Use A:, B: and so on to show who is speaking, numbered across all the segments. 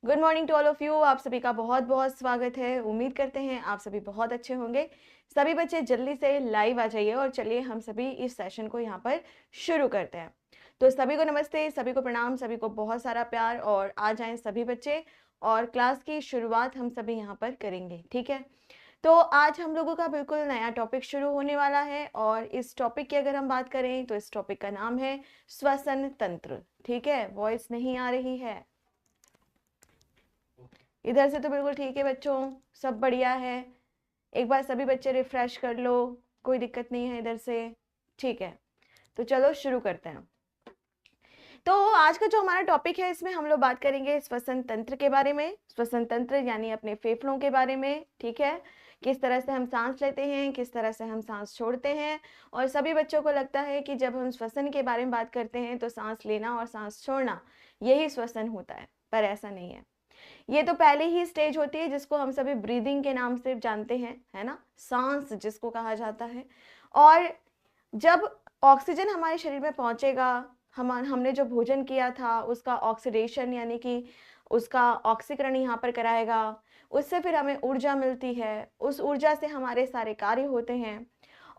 A: Good morning to all of you. आप सभी का बहुत बहुत स्वागत है। उम्मीद करते हैं आप सभी बहुत अच्छे होंगे। सभी बच्चे जल्दी से लाइव आ जाइए और चलिए हम सभी इस सेशन को यहाँ पर शुरू करते हैं। तो सभी को नमस्ते, सभी को प्रणाम, सभी को बहुत सारा प्यार और आ जाएं सभी बच्चे और क्लास की शुरुआत हम सभी यहाँ पर करेंगे। ठीक है, तो आज हम लोगों का बिल्कुल नया टॉपिक शुरू होने वाला है और इस टॉपिक की अगर हम बात करें तो इस टॉपिक का नाम है श्वसन तंत्र। ठीक है, वॉइस नहीं आ रही है इधर से? तो बिल्कुल ठीक है बच्चों, सब बढ़िया है। एक बार सभी बच्चे रिफ्रेश कर लो, कोई दिक्कत नहीं है इधर से। ठीक है, तो चलो शुरू करते हैं। तो आज का जो हमारा टॉपिक है इसमें हम लोग बात करेंगे श्वसन तंत्र के बारे में। श्वसन तंत्र यानी अपने फेफड़ों के बारे में। ठीक है, किस तरह से हम सांस लेते हैं, किस तरह से हम सांस छोड़ते हैं। और सभी बच्चों को लगता है कि जब हम श्वसन के बारे में बात करते हैं तो सांस लेना और सांस छोड़ना यही श्वसन होता है, पर ऐसा नहीं है। ये तो पहले ही स्टेज होती है जिसको हम सभी ब्रीदिंग के नाम से जानते हैं, है ना, सांस जिसको कहा जाता है। और जब ऑक्सीजन हमारे शरीर में पहुंचेगा, हमने जो भोजन किया था उसका ऑक्सीडेशन यानी कि उसका ऑक्सीकरण यहाँ पर कराएगा, उससे फिर हमें ऊर्जा मिलती है, उस ऊर्जा से हमारे सारे कार्य होते हैं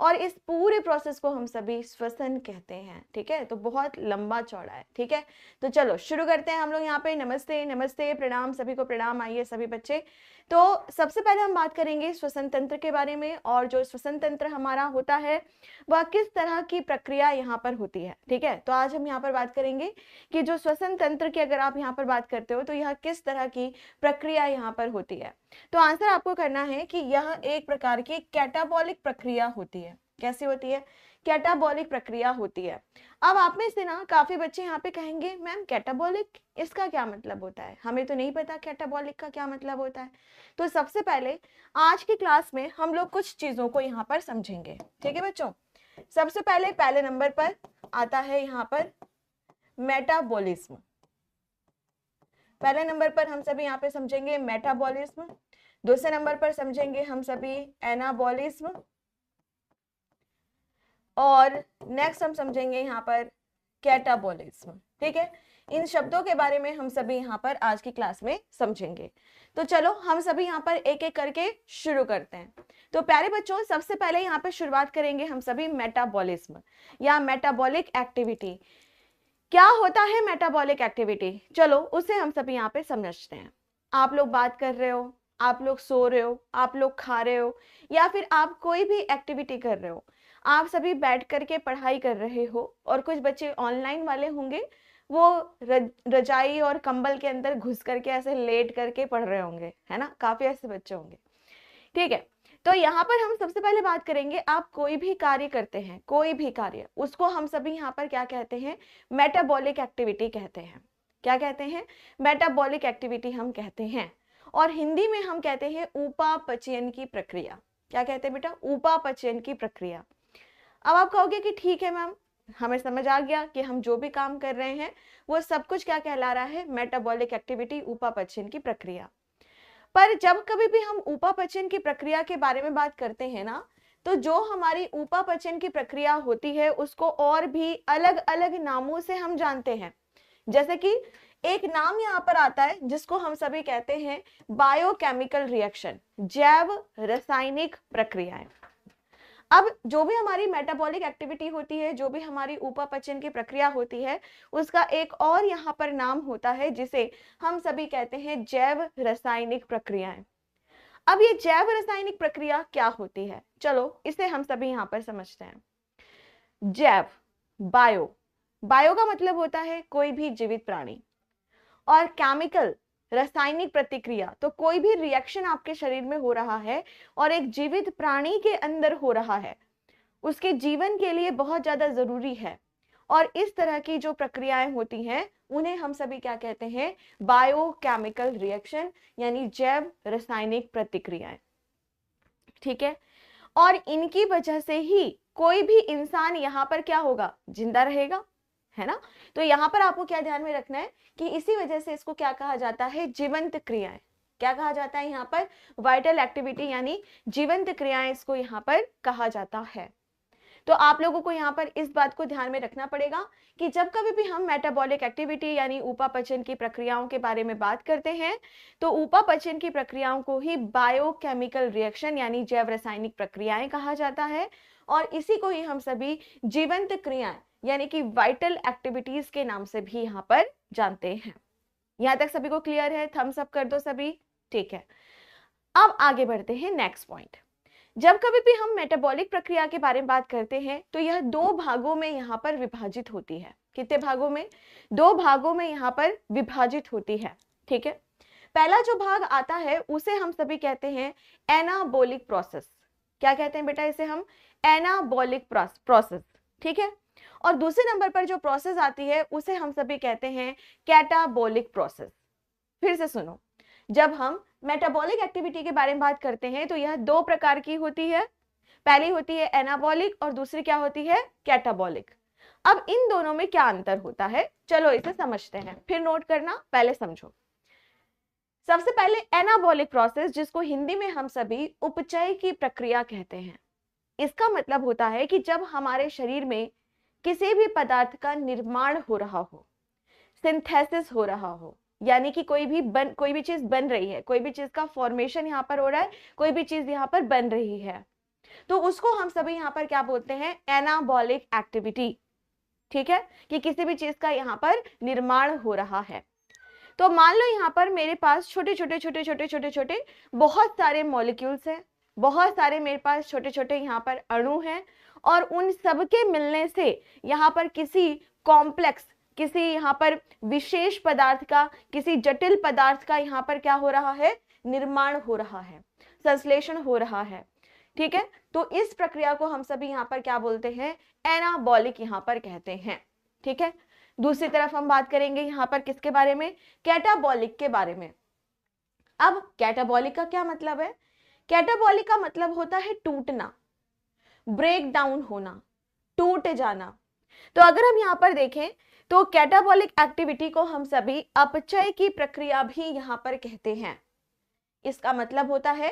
A: और इस पूरे प्रोसेस को हम सभी श्वसन कहते हैं। ठीक है, तो बहुत लंबा चौड़ा है। ठीक है, तो चलो शुरू करते हैं हम लोग यहाँ पे। नमस्ते नमस्ते, प्रणाम, सभी को प्रणाम। आइए सभी बच्चे, तो सबसे पहले हम बात करेंगे श्वसन तंत्र के बारे में और जो श्वसन तंत्र हमारा होता है वह किस तरह की प्रक्रिया यहाँ पर होती है। ठीक है, तो आज हम यहाँ पर बात करेंगे कि जो श्वसन तंत्र की अगर आप यहाँ पर बात करते हो तो यह किस तरह की प्रक्रिया यहाँ पर होती है। तो आंसर आपको करना है कि यह एक प्रकार की कैटाबॉलिक प्रक्रिया होती है। कैसी होती है? कैटाबॉलिक प्रक्रिया होती है। अब आप में से ना काफी बच्चे यहाँ पे कहेंगे मैम कैटाबॉलिक इसका क्या मतलब होता है, हमें तो नहीं पता कैटाबॉलिक का क्या मतलब होता है। तो सबसे पहले आज की क्लास में हम लोग कुछ चीजों को यहाँ पर समझेंगे। ठीक है बच्चों, सबसे पहले नंबर पर आता है यहाँ पर मेटाबॉलिज्म। पहले नंबर पर हम सभी यहाँ पे समझेंगे मेटाबॉलिज्म। दूसरे नंबर पर समझेंगे हम सभी एनाबॉलिज्म और नेक्स्ट हम समझेंगे यहाँ पर कैटाबॉलिज्म। ठीक है, इन शब्दों के बारे में हम सभी यहाँ पर आज की क्लास में समझेंगे। तो चलो हम सभी यहाँ पर एक एक करके शुरू करते हैं। तो प्यारे बच्चों, सबसे पहले यहाँ पर शुरुआत करेंगे हम सभी मेटाबॉलिज्म या मेटाबॉलिक एक्टिविटी। क्या होता है मेटाबॉलिक एक्टिविटी? चलो उसे हम सभी यहाँ पे समझते हैं। आप लोग बात कर रहे हो, आप लोग सो रहे हो, आप लोग खा रहे हो या फिर आप कोई भी एक्टिविटी कर रहे हो, आप सभी बैठ करके पढ़ाई कर रहे हो और कुछ बच्चे ऑनलाइन वाले होंगे, वो रजाई और कंबल के अंदर घुस करके ऐसे लेट करके पढ़ रहे होंगे, है ना, काफी ऐसे बच्चे होंगे। ठीक है, तो यहाँ पर हम सबसे पहले बात करेंगे, आप कोई भी कार्य करते हैं, कोई भी कार्य, उसको हम सभी यहाँ पर क्या कहते हैं? मेटाबॉलिक एक्टिविटी कहते हैं। क्या कहते हैं? मेटाबॉलिक एक्टिविटी हम कहते हैं और हिंदी में हम कहते हैं उपापचयन की प्रक्रिया। क्या कहते हैं बेटा? उपापचयन की प्रक्रिया। अब आप कहोगे कि ठीक है मैम, हमें समझ आ गया कि हम जो भी काम कर रहे हैं वो सब कुछ क्या कहला रहा है? मेटाबॉलिक एक्टिविटी, उपापचयन की प्रक्रिया। पर जब कभी भी हम उपापचयन की प्रक्रिया के बारे में बात करते हैं ना, तो जो हमारी उपापचयन की प्रक्रिया होती है उसको और भी अलग अलग नामों से हम जानते हैं। जैसे कि एक नाम यहाँ पर आता है जिसको हम सभी कहते हैं बायोकेमिकल रिएक्शन, जैव रासायनिक प्रक्रियाएं। अब जो भी हमारी मेटाबॉलिक एक्टिविटी होती है, जो भी हमारी उपापचयन की प्रक्रिया होती है, उसका एक और यहाँ पर नाम होता है जिसे हम सभी कहते हैं जैव रासायनिक प्रक्रियाएं। अब ये जैव रासायनिक प्रक्रिया क्या होती है, चलो इसे हम सभी यहाँ पर समझते हैं। जैव, बायो, बायो का मतलब होता है कोई भी जीवित प्राणी, और केमिकल, रासायनिक प्रतिक्रिया, तो कोई भी रिएक्शन आपके शरीर में हो रहा है और एक जीवित प्राणी के अंदर हो रहा है, उसके जीवन के लिए बहुत ज्यादा जरूरी है। और इस तरह की जो प्रक्रियाएं होती हैं उन्हें हम सभी क्या कहते हैं? बायोकेमिकल रिएक्शन यानी जैव रासायनिक प्रतिक्रियाएं। ठीक है, और इनकी वजह से ही कोई भी इंसान यहाँ पर क्या होगा? जिंदा रहेगा, है ना। तो यहाँ पर आपको क्या ध्यान में रखना है कि इसी वजह से इसको क्या कहा जाता है? जीवंत क्रियाएं। क्या कहा जाता है यहाँ पर? वाइटल एक्टिविटी यानी जीवंत क्रियाएं इसको यहाँ पर कहा जाता है। तो आप लोगों को यहाँ पर इस बात को ध्यान में रखना पड़ेगा कि जब कभी भी हम मेटाबॉलिक एक्टिविटी यानी उपापचन की प्रक्रियाओं के बारे में बात करते हैं तो उपापचन की प्रक्रियाओं को ही बायोकेमिकल रिएक्शन यानी जैव रासायनिक प्रक्रियाएं कहा जाता है और इसी को ही हम सभी जीवंत क्रियाएं यानी कि वाइटल एक्टिविटीज के नाम से भी यहाँ पर जानते हैं। यहाँ तक सभी को क्लियर है? थम्स अप कर दो सभी। ठीक है, अब आगे बढ़ते हैं नेक्स्ट पॉइंट। जब कभी भी हम मेटाबॉलिक प्रक्रिया के बारे में बात करते हैं तो यह दो भागों में यहाँ पर विभाजित होती है। कितने भागों में? दो भागों में यहाँ पर विभाजित होती है। ठीक है, पहला जो भाग आता है उसे हम सभी कहते हैं एनाबॉलिक प्रोसेस। क्या कहते हैं बेटा इसे हम? Anabolic process. ठीक है, और दूसरे नंबर पर जो प्रोसेस आती है उसे हम सभी कहते हैं कैटाबॉलिक प्रोसेस। फिर से सुनो, जब हम मेटाबॉलिक एक्टिविटी के बारे में बात करते हैं तो यह दो प्रकार की होती है। पहली होती है एनाबॉलिक और दूसरी क्या होती है? कैटाबॉलिक। अब इन दोनों में क्या अंतर होता है, चलो इसे समझते हैं, फिर नोट करना, पहले समझो। सबसे पहले एनाबॉलिक प्रोसेस, जिसको हिंदी में हम सभी उपचय की प्रक्रिया कहते हैं। इसका मतलब होता है कि जब हमारे शरीर में किसी भी पदार्थ का निर्माण हो रहा हो, सिंथेसिस हो रहा हो, यानी कि कोई भी चीज बन रही है, कोई भी चीज का फॉर्मेशन यहाँ पर हो रहा है, कोई भी चीज यहाँ पर बन रही है, तो उसको हम सभी यहाँ पर क्या बोलते हैं? Anabolic activity. ठीक है, कि किसी भी चीज का यहाँ पर निर्माण हो रहा है। तो मान लो यहाँ पर मेरे पास छोटे छोटे बहुत सारे मॉलिक्यूल्स हैं, बहुत सारे मेरे पास छोटे छोटे यहाँ पर अणु हैं और उन सब के मिलने से यहाँ पर किसी कॉम्प्लेक्स, किसी यहाँ पर विशेष पदार्थ का, किसी जटिल पदार्थ का यहाँ पर क्या हो रहा है? निर्माण हो रहा है, संश्लेषण हो रहा है। ठीक है, तो इस प्रक्रिया को हम सभी यहाँ पर क्या बोलते हैं? एनाबॉलिक यहाँ पर कहते हैं। ठीक है, दूसरी तरफ हम बात करेंगे यहाँ पर किसके बारे में? कैटाबॉलिक के बारे में। अब कैटाबॉलिक का क्या मतलब है? कैटाबॉलिक का मतलब होता है टूटना, ब्रेक डाउन होना, टूट जाना। तो अगर हम यहाँ पर देखें तो कैटाबॉलिक एक्टिविटी को हम सभी अपचय की प्रक्रिया भी यहाँ पर कहते हैं। इसका मतलब होता है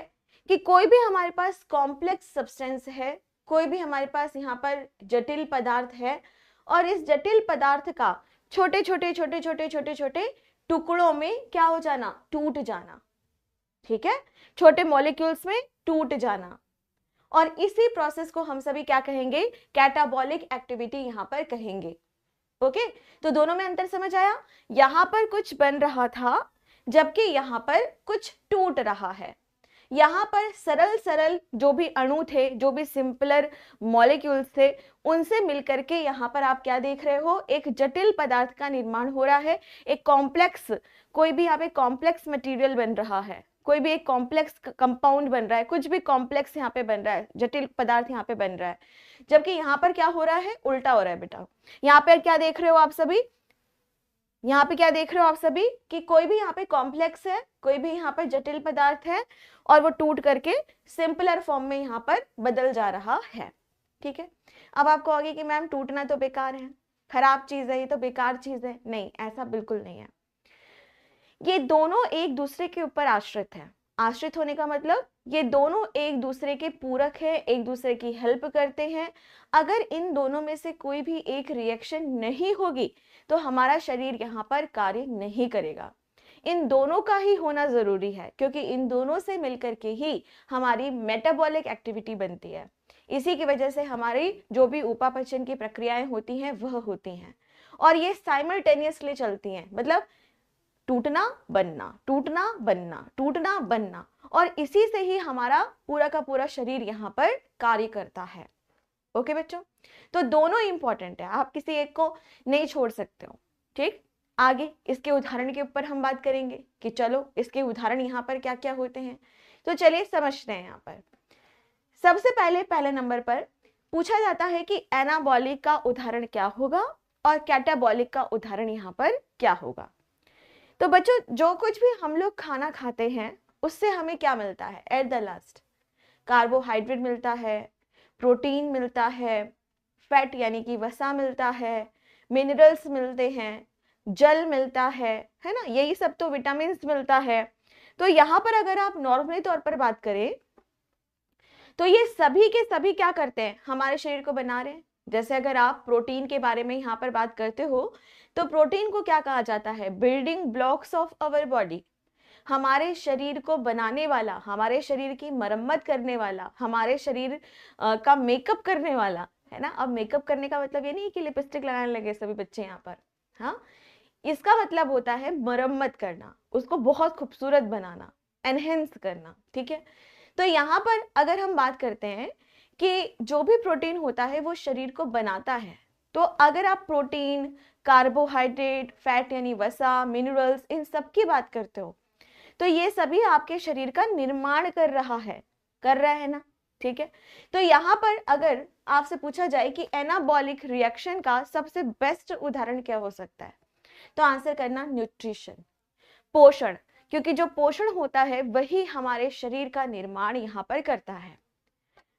A: कि कोई भी हमारे पास कॉम्प्लेक्स सब्सटेंस है, कोई भी हमारे पास यहाँ पर जटिल पदार्थ है और इस जटिल पदार्थ का छोटे छोटे टुकड़ों में क्या हो जाना? टूट जाना। ठीक है, छोटे मॉलिक्यूल्स में टूट जाना, और इसी प्रोसेस को हम सभी क्या कहेंगे? कैटाबॉलिक एक्टिविटी यहाँ पर कहेंगे। ओके, तो दोनों में अंतर समझ आया? यहाँ पर कुछ बन रहा था जबकि यहाँ पर कुछ टूट रहा है। यहाँ पर सरल सरल जो भी अणु थे, जो भी सिंपलर मॉलिक्यूल्स थे, उनसे मिलकर के यहाँ पर आप क्या देख रहे हो? एक जटिल पदार्थ का निर्माण हो रहा है, एक कॉम्प्लेक्स, कोई भी यहाँ पे कॉम्प्लेक्स मटेरियल बन रहा है, कोई भी एक कॉम्प्लेक्स कंपाउंड बन रहा है, कुछ भी कॉम्प्लेक्स यहाँ पे बन रहा है, जटिल पदार्थ यहाँ पे बन रहा है। जबकि यहाँ पर क्या हो रहा है? उल्टा हो रहा है बेटा। यहाँ पे क्या देख रहे हो आप सभी? यहाँ पे क्या देख रहे हो आप सभी कि कोई भी यहाँ पे कॉम्प्लेक्स है, कोई भी यहाँ पर जटिल पदार्थ है और वो टूट करके सिंपलर फॉर्म में यहाँ पर बदल जा रहा है। ठीक है, अब आप कहोगे कि मैम टूटना तो बेकार है, खराब चीज है, ये तो बेकार चीज है। नहीं, ऐसा बिल्कुल नहीं है। ये दोनों एक दूसरे के ऊपर आश्रित है। आश्रित होने का मतलब ये दोनों एक दूसरे के पूरक है, एक दूसरे की हेल्प करते हैं। अगर इन दोनों में से कोई भी एक रिएक्शन नहीं होगी तो हमारा शरीर यहाँ पर कार्य नहीं करेगा। इन दोनों का ही होना जरूरी है, क्योंकि इन दोनों से मिलकर के ही हमारी मेटाबॉलिक एक्टिविटी बनती है। इसी की वजह से हमारी जो भी उपापचय की प्रक्रियाएं होती हैं वह होती हैं, और ये साइमल्टेनियसली चलती हैं। मतलब टूटना बनना, टूटना बनना, टूटना बनना, और इसी से ही हमारा पूरा का पूरा शरीर यहाँ पर कार्य करता है। ओके बच्चों, तो दोनों इंपॉर्टेंट है, आप किसी एक को नहीं छोड़ सकते हो। ठीक, आगे इसके उदाहरण के ऊपर हम बात करेंगे कि चलो इसके उदाहरण यहाँ पर क्या क्या होते हैं। तो चलिए समझते हैं। यहाँ पर सबसे पहले नंबर पर पूछा जाता है कि एनाबॉलिक का उदाहरण क्या होगा और कैटाबॉलिक का उदाहरण यहाँ पर क्या होगा। तो बच्चों, जो कुछ भी हम लोग खाना खाते हैं उससे हमें क्या मिलता है? एट द लास्ट कार्बोहाइड्रेट मिलता है, प्रोटीन मिलता है, फैट यानी कि वसा मिलता है, मिनरल्स मिलते हैं, जल मिलता है ना, यही सब तो विटामिन्स मिलता है। तो यहाँ पर अगर आप नॉर्मली तौर पर बात करें तो ये सभी के सभी क्या करते हैं, हमारे शरीर को बना रहे हैं। जैसे अगर आप प्रोटीन के बारे में यहाँ पर बात करते हो तो प्रोटीन को क्या कहा जाता है, building blocks of our body, हमारे शरीर को बनाने वाला, हमारे शरीर की मरम्मत करने वाला, हमारे शरीर का मेकअप करने वाला, है ना। अब मेकअप करने का मतलब ये नहीं कि लिपस्टिक लगाने लगे सभी बच्चे यहाँ पर, हाँ, इसका मतलब होता है मरम्मत करना, उसको बहुत खूबसूरत बनाना, एनहेंस करना, ठीक है। तो यहाँ पर अगर हम बात करते हैं कि जो भी प्रोटीन होता है वो शरीर को बनाता है, तो अगर आप प्रोटीन, कार्बोहाइड्रेट, फैट यानी वसा, मिनरल्स, इन सब की बात करते हो तो ये सभी आपके शरीर का निर्माण कर रहा है ना, ठीक है। तो यहाँ पर अगर आपसे पूछा जाए कि एनाबॉलिक रिएक्शन का सबसे बेस्ट उदाहरण क्या हो सकता है, तो आंसर करना न्यूट्रिशन, पोषण, क्योंकि जो पोषण होता है वही हमारे शरीर का निर्माण यहाँ पर करता है।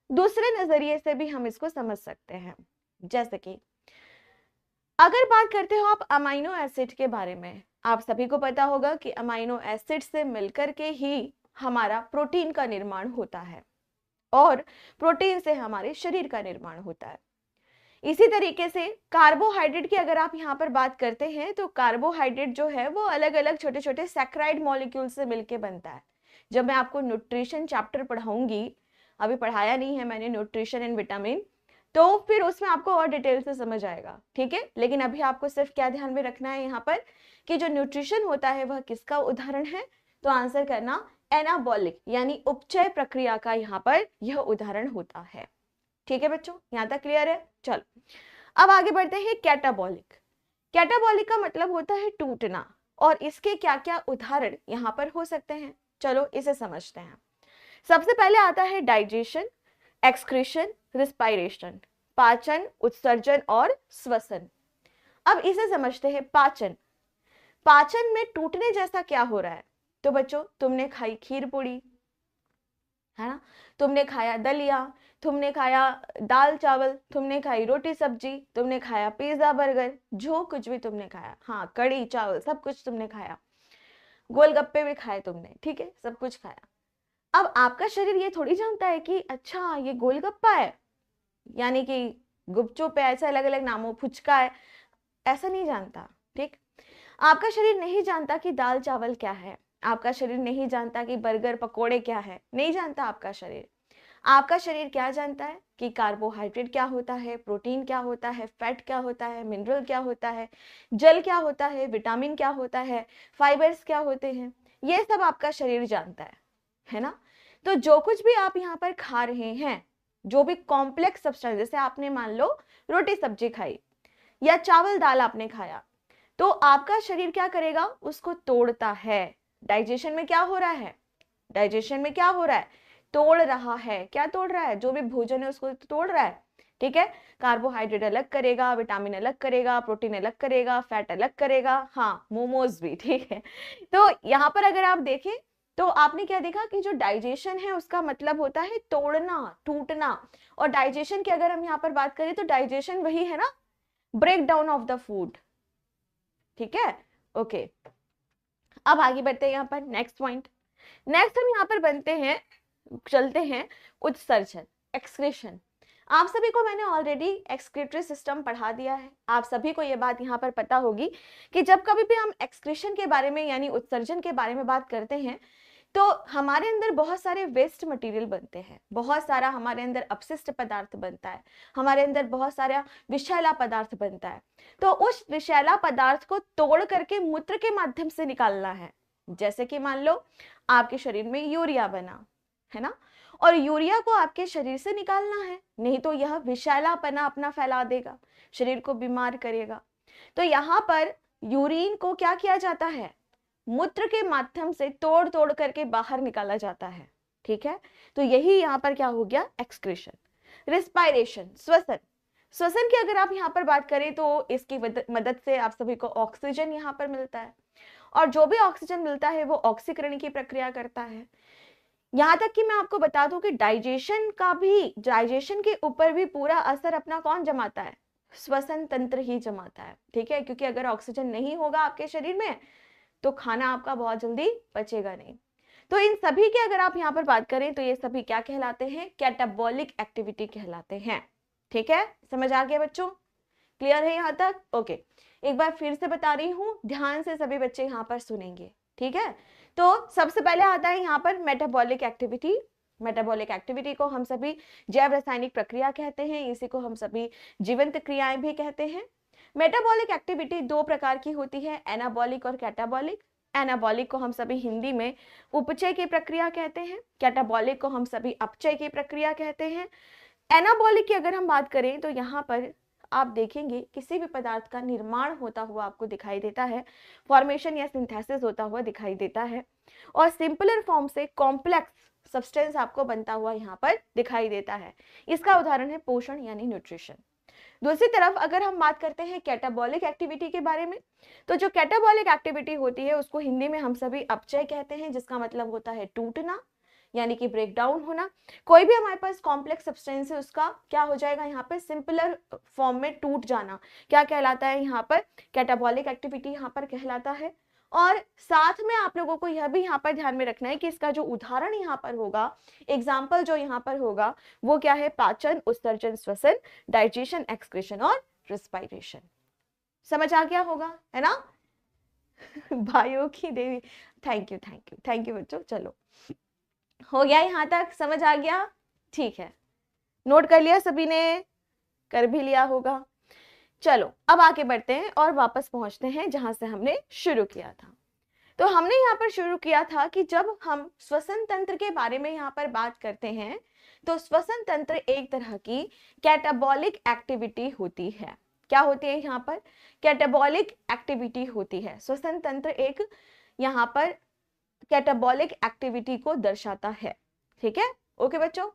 A: दूसरे नजरिए से भी हम इसको समझ सकते हैं, जैसे कि अगर बात करते हो आप अमाइनो एसिड के बारे में, आप सभी को पता होगा कि अमाइनो एसिड से मिलकर के ही हमारा प्रोटीन का निर्माण होता है और प्रोटीन से हमारे शरीर का निर्माण होता है। इसी तरीके से कार्बोहाइड्रेट की अगर आप यहाँ पर बात करते हैं तो कार्बोहाइड्रेट जो है वो अलग अलग छोटे छोटे सैकराइड मॉलिक्यूल से मिलके बनता है। जब मैं आपको न्यूट्रिशन चैप्टर पढ़ाऊंगी, अभी पढ़ाया नहीं है मैंने न्यूट्रिशन एंड विटामिन, तो फिर उसमें आपको और डिटेल से समझ आएगा, ठीक है। लेकिन अभी आपको सिर्फ क्या ध्यान में रखना है यहाँ पर कि जो न्यूट्रिशन होता है वह किसका उदाहरण है, तो आंसर करना एनाबॉलिक यानी उपचय प्रक्रिया का यहाँ पर यह उदाहरण होता है, ठीक है बच्चों, यहाँ तक क्लियर है। चलो अब आगे बढ़ते हैं। कैटाबॉलिक, कैटाबॉलिक का मतलब होता है टूटना, और इसके क्या क्या उदाहरण यहाँ पर हो सकते हैं, चलो इसे समझते हैं। सबसे पहले आता है डाइजेशन, एक्सक्रीशन, रिस्पायरेशन, पाचन, उत्सर्जन और श्वसन। अब इसे समझते हैं। पाचन, पाचन में टूटने जैसा क्या हो रहा है, तो बच्चों तुमने खाई खीर पूड़ी, है ना, तुमने खाया दलिया, तुमने खाया दाल चावल, तुमने खाई रोटी सब्जी, तुमने खाया पिज्जा बर्गर, जो कुछ भी तुमने खाया, हाँ कड़ी चावल सब कुछ तुमने खाया, गोलगप्पे भी खाए तुमने, ठीक है, सब कुछ खाया। अब आपका शरीर ये थोड़ी जानता है कि अच्छा ये गोलगप्पा है, यानी कि गुपचुप है, ऐसे अलग अलग नामों, फुचका है, ऐसा नहीं जानता, ठीक। आपका शरीर नहीं जानता कि दाल चावल क्या है, आपका शरीर नहीं जानता कि बर्गर पकोड़े क्या है, नहीं जानता आपका शरीर। आपका शरीर क्या जानता है कि कार्बोहाइड्रेट क्या होता है, प्रोटीन क्या होता है, फैट क्या होता है, मिनरल क्या होता है, जल क्या होता है, विटामिन क्या होता है, फाइबर्स क्या होते हैं, ये सब आपका शरीर जानता है ना। तो जो कुछ भी आप यहाँ पर खा रहे हैं, जो भी कॉम्प्लेक्स सब्सटेंस, जैसे आपने मान लो रोटी सब्जी खाई या चावल दाल आपने खाया, तो आपका शरीर क्या करेगा, उसको तोड़ता है। डाइजेशन में क्या हो रहा है, डाइजेशन में क्या हो रहा है, तोड़ रहा है। क्या तोड़ रहा है, जो भी भोजन है उसको तोड़ रहा है, ठीक है। कार्बोहाइड्रेट अलग करेगा, विटामिन अलग करेगा, प्रोटीन अलग करेगा, फैट अलग करेगा, हाँ मोमोज भी, ठीक है। तो यहाँ पर अगर आप देखें तो आपने क्या देखा कि जो डाइजेशन है उसका मतलब होता है तोड़ना, टूटना। और डाइजेशन की अगर हम यहाँ पर बात करें तो डाइजेशन वही है ना, break down of the food, ठीक है, ओके। अब आगे बढ़ते हैं यहाँ पर नेक्स्ट पॉइंट। नेक्स्ट हम यहाँ पर चलते हैं उत्सर्जन, एक्सक्रीशन। आप सभी को मैंने ऑलरेडी एक्सक्रीटरी सिस्टम पढ़ा दिया है, आप सभी को ये बात यहाँ पर पता होगी कि जब कभी भी हम एक्सक्रीशन के बारे में यानी उत्सर्जन के बारे में बात करते हैं तो हमारे अंदर बहुत सारे वेस्ट मटेरियल बनते हैं, बहुत सारा हमारे अंदर अपशिष्ट पदार्थ बनता है, हमारे अंदर बहुत सारा विषैला पदार्थ बनता है। तो उस विषैला पदार्थ को तोड़ करके मूत्र के माध्यम से निकालना है। जैसे कि मान लो आपके शरीर में यूरिया बना है ना, और यूरिया को आपके शरीर से निकालना है, नहीं तो यह विषैलापना अपना फैला देगा, शरीर को बीमार करेगा। तो यहाँ पर यूरिन को क्या किया जाता है, मूत्र के माध्यम से तोड़ तोड़ करके बाहर निकाला जाता है, ठीक है। तो यही यहाँ पर क्या हो गया, एक्सक्रीशन। रिस्पायरेशन, श्वसन। श्वसन की अगर आप यहाँ पर बात करें तो इसकी मदद से आप सभी को ऑक्सीजन यहाँ पर मिलता है, और जो भी ऑक्सीजन मिलता है वो ऑक्सीकरण की प्रक्रिया करता है। यहाँ तक कि मैं आपको बता दूं कि डाइजेशन के ऊपर भी पूरा असर अपना कौन जमाता है, श्वसन तंत्र ही जमाता है, ठीक है। क्योंकि अगर ऑक्सीजन नहीं होगा आपके शरीर में तो खाना आपका बहुत जल्दी पचेगा नहीं। तो इन सभी की अगर आप यहाँ पर बात करें तो ये सभी क्या कहलाते हैं, कैटाबॉलिक एक्टिविटी कहलाते हैं। ठीक है, समझ आ गया बच्चों, क्लियर है यहाँ तक? ओके, एक बार फिर से बता रही हूँ, ध्यान से सभी बच्चे यहाँ पर सुनेंगे। ठीक है, तो सबसे पहले आता है यहाँ पर मेटाबॉलिक एक्टिविटी। मेटाबॉलिक एक्टिविटी को हम सभी जैव रासायनिक प्रक्रिया कहते हैं, इसी को हम सभी जीवंत क्रियाएं भी कहते हैं। मेटाबॉलिक एक्टिविटी दो प्रकार की होती है, एनाबॉलिक और कैटाबॉलिक। एनाबॉलिक को हम सभी हिंदी में उपचय की प्रक्रिया कहते हैं, कैटाबॉलिक को हम सभी अपचय की प्रक्रिया कहते हैं। एनाबॉलिक की अगर हम बात करें तो यहाँ पर आप देखेंगे किसी भी पदार्थ का निर्माण होता हुआ आपको दिखाई देता है, फॉर्मेशन या सिंथेसिस होता हुआ दिखाई देता है, और सिंपलर फॉर्म से कॉम्प्लेक्स सब्सटेंस आपको बनता हुआ यहाँ पर दिखाई देता है। इसका उदाहरण है पोषण यानी न्यूट्रिशन। दूसरी तरफ अगर हम बात करते हैं कैटाबॉलिक एक्टिविटी के बारे में, तो जो कैटाबॉलिक एक्टिविटी होती है उसको हिंदी में हम सभी अपचय कहते हैं, जिसका मतलब होता है टूटना यानी कि ब्रेक डाउन होना। कोई भी हमारे पास कॉम्प्लेक्स सब्सटेंस है उसका क्या हो जाएगा यहाँ पे, सिंपलर फॉर्म में टूट जाना, क्या कहलाता है यहाँ पर, कैटाबॉलिक एक्टिविटी यहाँ पर कहलाता है। और साथ में आप लोगों को यह भी यहाँ पर ध्यान में रखना है कि इसका जो उदाहरण यहाँ पर होगा, एग्जाम्पल जो यहाँ पर होगा वो क्या है, पाचन, उत्सर्जन, श्वसन, डाइजेशन, एक्सक्रीशन और रेस्पिरेशन। समझ आ गया होगा, है ना? भाइयों की देवी, thank you thank you thank you बच्चों। चलो हो गया यहाँ तक, समझ आ गया? ठीक है, नोट कर लिया सभी ने, कर भी लिया होगा। चलो अब आगे बढ़ते हैं और वापस पहुंचते हैं जहां से हमने शुरू किया था। तो हमने यहाँ पर शुरू किया था कि जब हम श्वसन तंत्र के बारे में यहाँ पर बात करते हैं तो श्वसन तंत्र एक तरह की कैटाबॉलिक एक्टिविटी होती है। क्या होती है यहाँ पर, कैटाबॉलिक एक्टिविटी होती है। श्वसन तंत्र एक यहाँ पर कैटाबॉलिक एक्टिविटी को दर्शाता है। ठीक है, ओके बच्चों।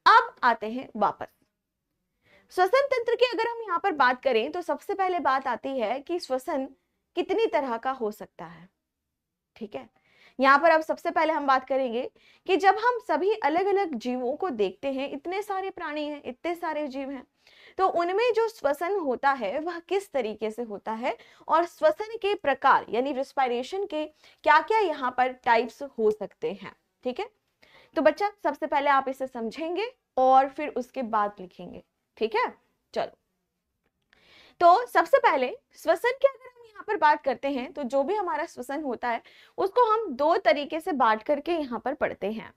A: अब आते हैं वापस श्वसन तंत्र की अगर हम यहाँ पर बात करें तो सबसे पहले बात आती है कि श्वसन कितनी तरह का हो सकता है। ठीक है, यहाँ पर अब सबसे पहले हम बात करेंगे कि जब हम सभी अलग अलग जीवों को देखते हैं, इतने सारे प्राणी हैं, इतने सारे जीव हैं, तो उनमें जो श्वसन होता है वह किस तरीके से होता है और श्वसन के प्रकार यानी रेस्पिरेशन के क्या क्या यहाँ पर टाइप्स हो सकते हैं। ठीक है, तो बच्चा सबसे पहले आप इसे समझेंगे और फिर उसके बाद लिखेंगे। ठीक है, चलो तो सबसे पहले श्वसन की अगर हम यहाँ पर बात करते हैं तो जो भी हमारा श्वसन होता है उसको हम दो तरीके से बांट करके यहाँ पर पढ़ते हैं।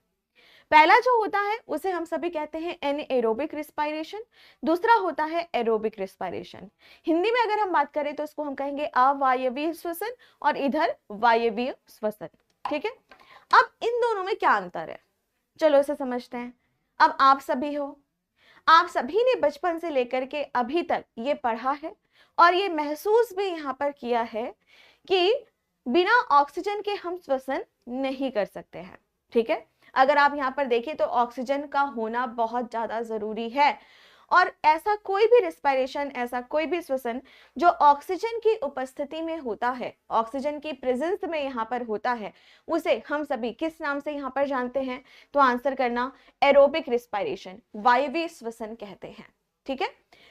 A: पहला जो होता है उसे हम सभी कहते हैं एनएरोबिक रिस्पायरेशन, दूसरा होता है एरोबिक रिस्पायरेशन। हिंदी में अगर हम बात करें तो इसको हम कहेंगे अवायवीय श्वसन और इधर वायवीय श्वसन। ठीक है, अब इन दोनों में क्या अंतर है, चलो इसे समझते हैं। अब आप सभी हो, आप सभी ने बचपन से लेकर के अभी तक ये पढ़ा है और ये महसूस भी यहाँ पर किया है कि बिना ऑक्सीजन के हम श्वसन नहीं कर सकते हैं। ठीक है, अगर आप यहाँ पर देखें तो ऑक्सीजन का होना बहुत ज्यादा जरूरी है और ऐसा कोई भी रेस्पिरेशन, ऐसा कोई भी श्वसन जो ऑक्सीजन की उपस्थिति में होता है, ऑक्सीजन की प्रेजेंस में यहाँ पर होता है, उसे हम सभी किस नाम से यहाँ पर जानते हैं, तो आंसर करना एरोबिक रिस्पिरेशन, वायवीय श्वसन कहते हैं। ठीक है,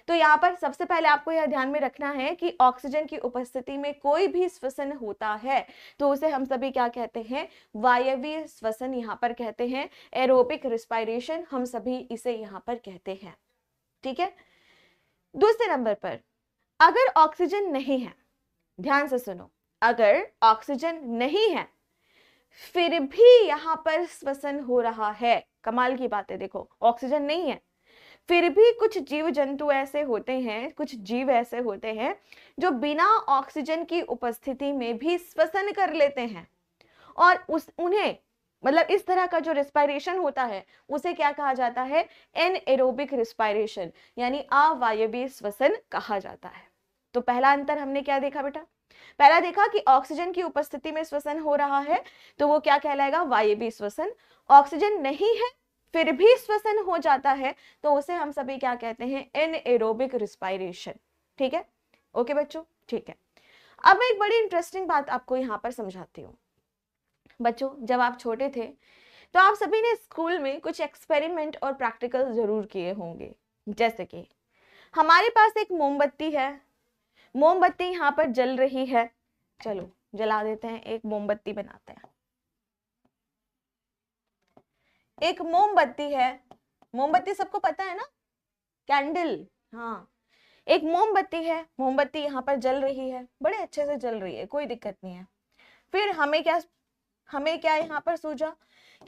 A: तो यहाँ पर सबसे पहले आपको यह ध्यान में रखना है कि ऑक्सीजन की उपस्थिति में कोई भी श्वसन होता है तो उसे हम सभी क्या कहते हैं, वायवीय श्वसन यहाँ पर कहते हैं, एरोबिक रिस्पिरेशन हम सभी इसे यहाँ पर कहते हैं। ठीक है, दूसरे नंबर पर अगर ऑक्सीजन नहीं है, ध्यान से सुनो, अगर ऑक्सीजन नहीं है फिर भी यहां पर श्वसन हो रहा है, कमाल की बात है। देखो ऑक्सीजन नहीं है फिर भी कुछ जीव जंतु ऐसे होते हैं, कुछ जीव ऐसे होते हैं जो बिना ऑक्सीजन की उपस्थिति में भी श्वसन कर लेते हैं और उन्हें मतलब इस तरह का जो रेस्पिरेशन होता है उसे क्या कहा जाता है, एनएरोबिक रेस्पिरेशन यानी अवायवीय श्वसन कहा जाता है। तो पहला अंतर हमने क्या देखा बेटा, पहला देखा कि ऑक्सीजन की उपस्थिति में श्वसन हो रहा है तो वो क्या कहलाएगा, वायवीय श्वसन। ऑक्सीजन नहीं है फिर भी श्वसन हो जाता है तो उसे हम सभी क्या कहते हैं, एनएरोबिक रेस्पिरेशन। ठीक है, ओके बच्चों, ठीक है। अब मैं एक बड़ी इंटरेस्टिंग बात आपको यहाँ पर समझाती हूँ। बच्चों जब आप छोटे थे तो आप सभी ने स्कूल में कुछ एक्सपेरिमेंट और प्रैक्टिकल जरूर किए होंगे। जैसे कि हमारे पास एक मोमबत्ती है, मोमबत्ती यहाँ पर जल रही है, चलो जला देते हैं, एक मोमबत्ती बनाते हैं। एक मोमबत्ती है, मोमबत्ती सबको पता है ना, कैंडल, हाँ, एक मोमबत्ती है, मोमबत्ती यहाँ पर जल रही है, बड़े अच्छे से जल रही है, कोई दिक्कत नहीं है। फिर हमें क्या यहाँ पर सूझा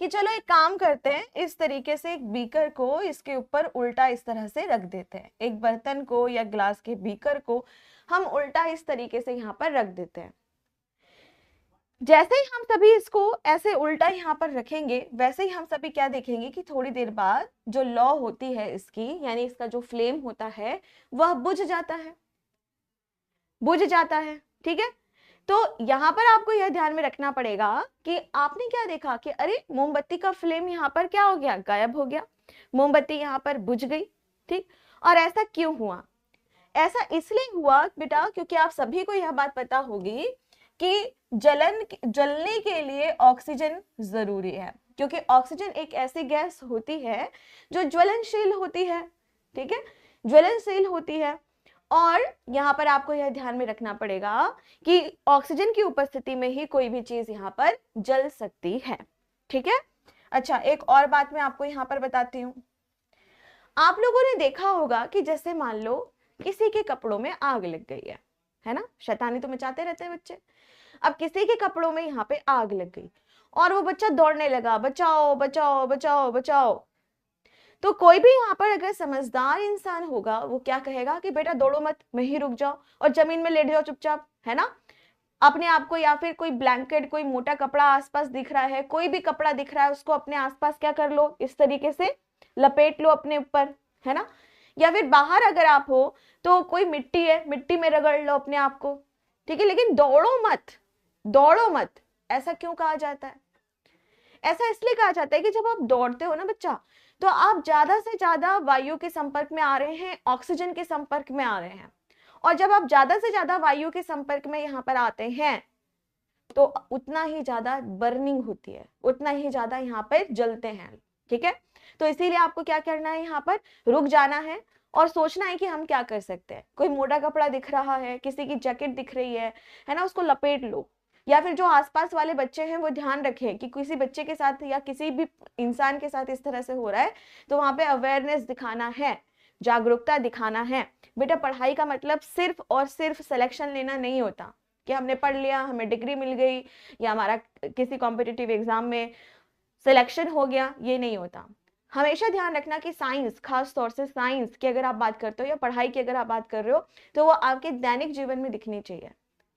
A: कि चलो एक काम करते हैं, इस तरीके से एक बीकर को इसके ऊपर उल्टा इस तरह से रख देते हैं, एक बर्तन को या ग्लास के बीकर को हम उल्टा इस तरीके से यहाँ पर रख देते हैं। जैसे ही हम सभी इसको ऐसे उल्टा यहाँ पर रखेंगे, वैसे ही हम सभी क्या देखेंगे कि थोड़ी देर बाद जो लौ होती है इसकी, यानी इसका जो फ्लेम होता है वह बुझ जाता है, ठीक है। तो यहाँ पर आपको यह ध्यान में रखना पड़ेगा कि आपने क्या देखा कि अरे मोमबत्ती का फ्लेम यहाँ पर क्या हो गया, गायब हो गया, मोमबत्ती यहाँ पर बुझ गई, ठीक। और ऐसा क्यों हुआ? ऐसा इसलिए हुआ बेटा क्योंकि आप सभी को यह बात पता होगी कि जलने के लिए ऑक्सीजन जरूरी है, क्योंकि ऑक्सीजन एक ऐसी गैस होती है जो ज्वलनशील होती है, ठीक है, ज्वलनशील होती है। और यहाँ पर आपको यह ध्यान में रखना पड़ेगा कि ऑक्सीजन की उपस्थिति में ही कोई भी चीज यहाँ पर जल सकती है, ठीक है। अच्छा, एक और बात मैं आपको यहाँ पर बताती हूँ। आप लोगों ने देखा होगा कि जैसे मान लो किसी के कपड़ों में आग लग गई है ना, शैतानी तो मचाते रहते हैं बच्चे। अब किसी के कपड़ों में यहाँ पे आग लग गई और वो बच्चा दौड़ने लगा, बचाओ बचाओ बचाओ बचाओ। तो कोई भी यहाँ पर अगर समझदार इंसान होगा वो क्या कहेगा कि बेटा दौड़ो मत, वहीं रुक जाओ और जमीन में लेट जाओ चुपचाप, है ना। अपने आप को, या फिर कोई ब्लैंकेट, कोई मोटा कपड़ा आसपास दिख रहा है, कोई भी कपड़ा दिख रहा है, उसको अपने आसपास क्या कर लो, इस तरीके से लपेट लो अपने ऊपर, है ना। या फिर बाहर अगर आप हो तो कोई मिट्टी है, मिट्टी में रगड़ लो अपने आप को, ठीक है। लेकिन दौड़ो मत, दौड़ो मत, ऐसा क्यों कहा जाता है? ऐसा इसलिए कहा जाता है कि जब आप दौड़ते हो ना बच्चा, तो आप ज्यादा से ज्यादा वायु के संपर्क में आ रहे हैं, ऑक्सीजन के संपर्क में आ रहे हैं। और जब आप ज्यादा से ज्यादा वायु के संपर्क में यहाँ पर आते हैं तो उतना ही ज्यादा बर्निंग होती है, उतना ही ज्यादा यहाँ पर जलते हैं, ठीक है। तो इसीलिए आपको क्या करना है, यहाँ पर रुक जाना है और सोचना है कि हम क्या कर सकते हैं। कोई मोटा कपड़ा दिख रहा है, किसी की जैकेट दिख रही है ना, उसको लपेट लो। या फिर जो आसपास वाले बच्चे हैं वो ध्यान रखें कि किसी बच्चे के साथ या किसी भी इंसान के साथ इस तरह से हो रहा है तो वहां पे अवेयरनेस दिखाना है, जागरूकता दिखाना है। बेटा पढ़ाई का मतलब सिर्फ और सिर्फ सिलेक्शन लेना नहीं होता कि हमने पढ़ लिया, हमें डिग्री मिल गई या हमारा किसी कॉम्पिटिटिव एग्जाम में सिलेक्शन हो गया, ये नहीं होता। हमेशा ध्यान रखना कि साइंस, खास तौर से साइंस की अगर आप बात करते हो या पढ़ाई की अगर आप बात कर रहे हो तो वो आपके दैनिक जीवन में दिखनी चाहिए,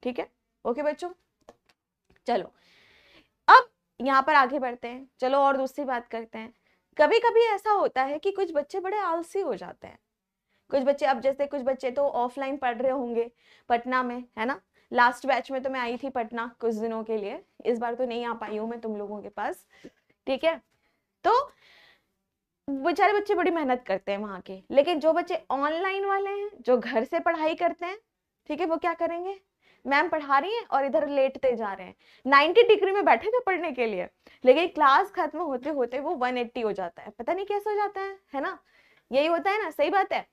A: ठीक है। ओके बच्चों, चलो अब यहाँ पर आगे बढ़ते हैं। चलो और दूसरी बात करते हैं। कभी कभी ऐसा होता है कि कुछ बच्चे बड़े आलसी हो जाते हैं। कुछ बच्चे, अब जैसे कुछ बच्चे तो ऑफलाइन पढ़ रहे होंगे पटना में, है ना। लास्ट बैच में तो मैं आई थी पटना कुछ दिनों के लिए, इस बार तो नहीं आ पाई हूँ मैं तुम लोगों के पास, ठीक है। तो बेचारे बच्चे बड़ी मेहनत करते हैं वहां के, लेकिन जो बच्चे ऑनलाइन वाले हैं, जो घर से पढ़ाई करते हैं, ठीक है, वो क्या करेंगे, मैम पढ़ा रही हैं और इधर लेटते जा रहे हैं। 90 डिग्री में बैठे थे पढ़ने के लिए, लेकिन क्लास खत्म होते होते वो 180 हो जाता है, पता नहीं कैसे हो जाता है ना। यही होता है ना, सही बात है।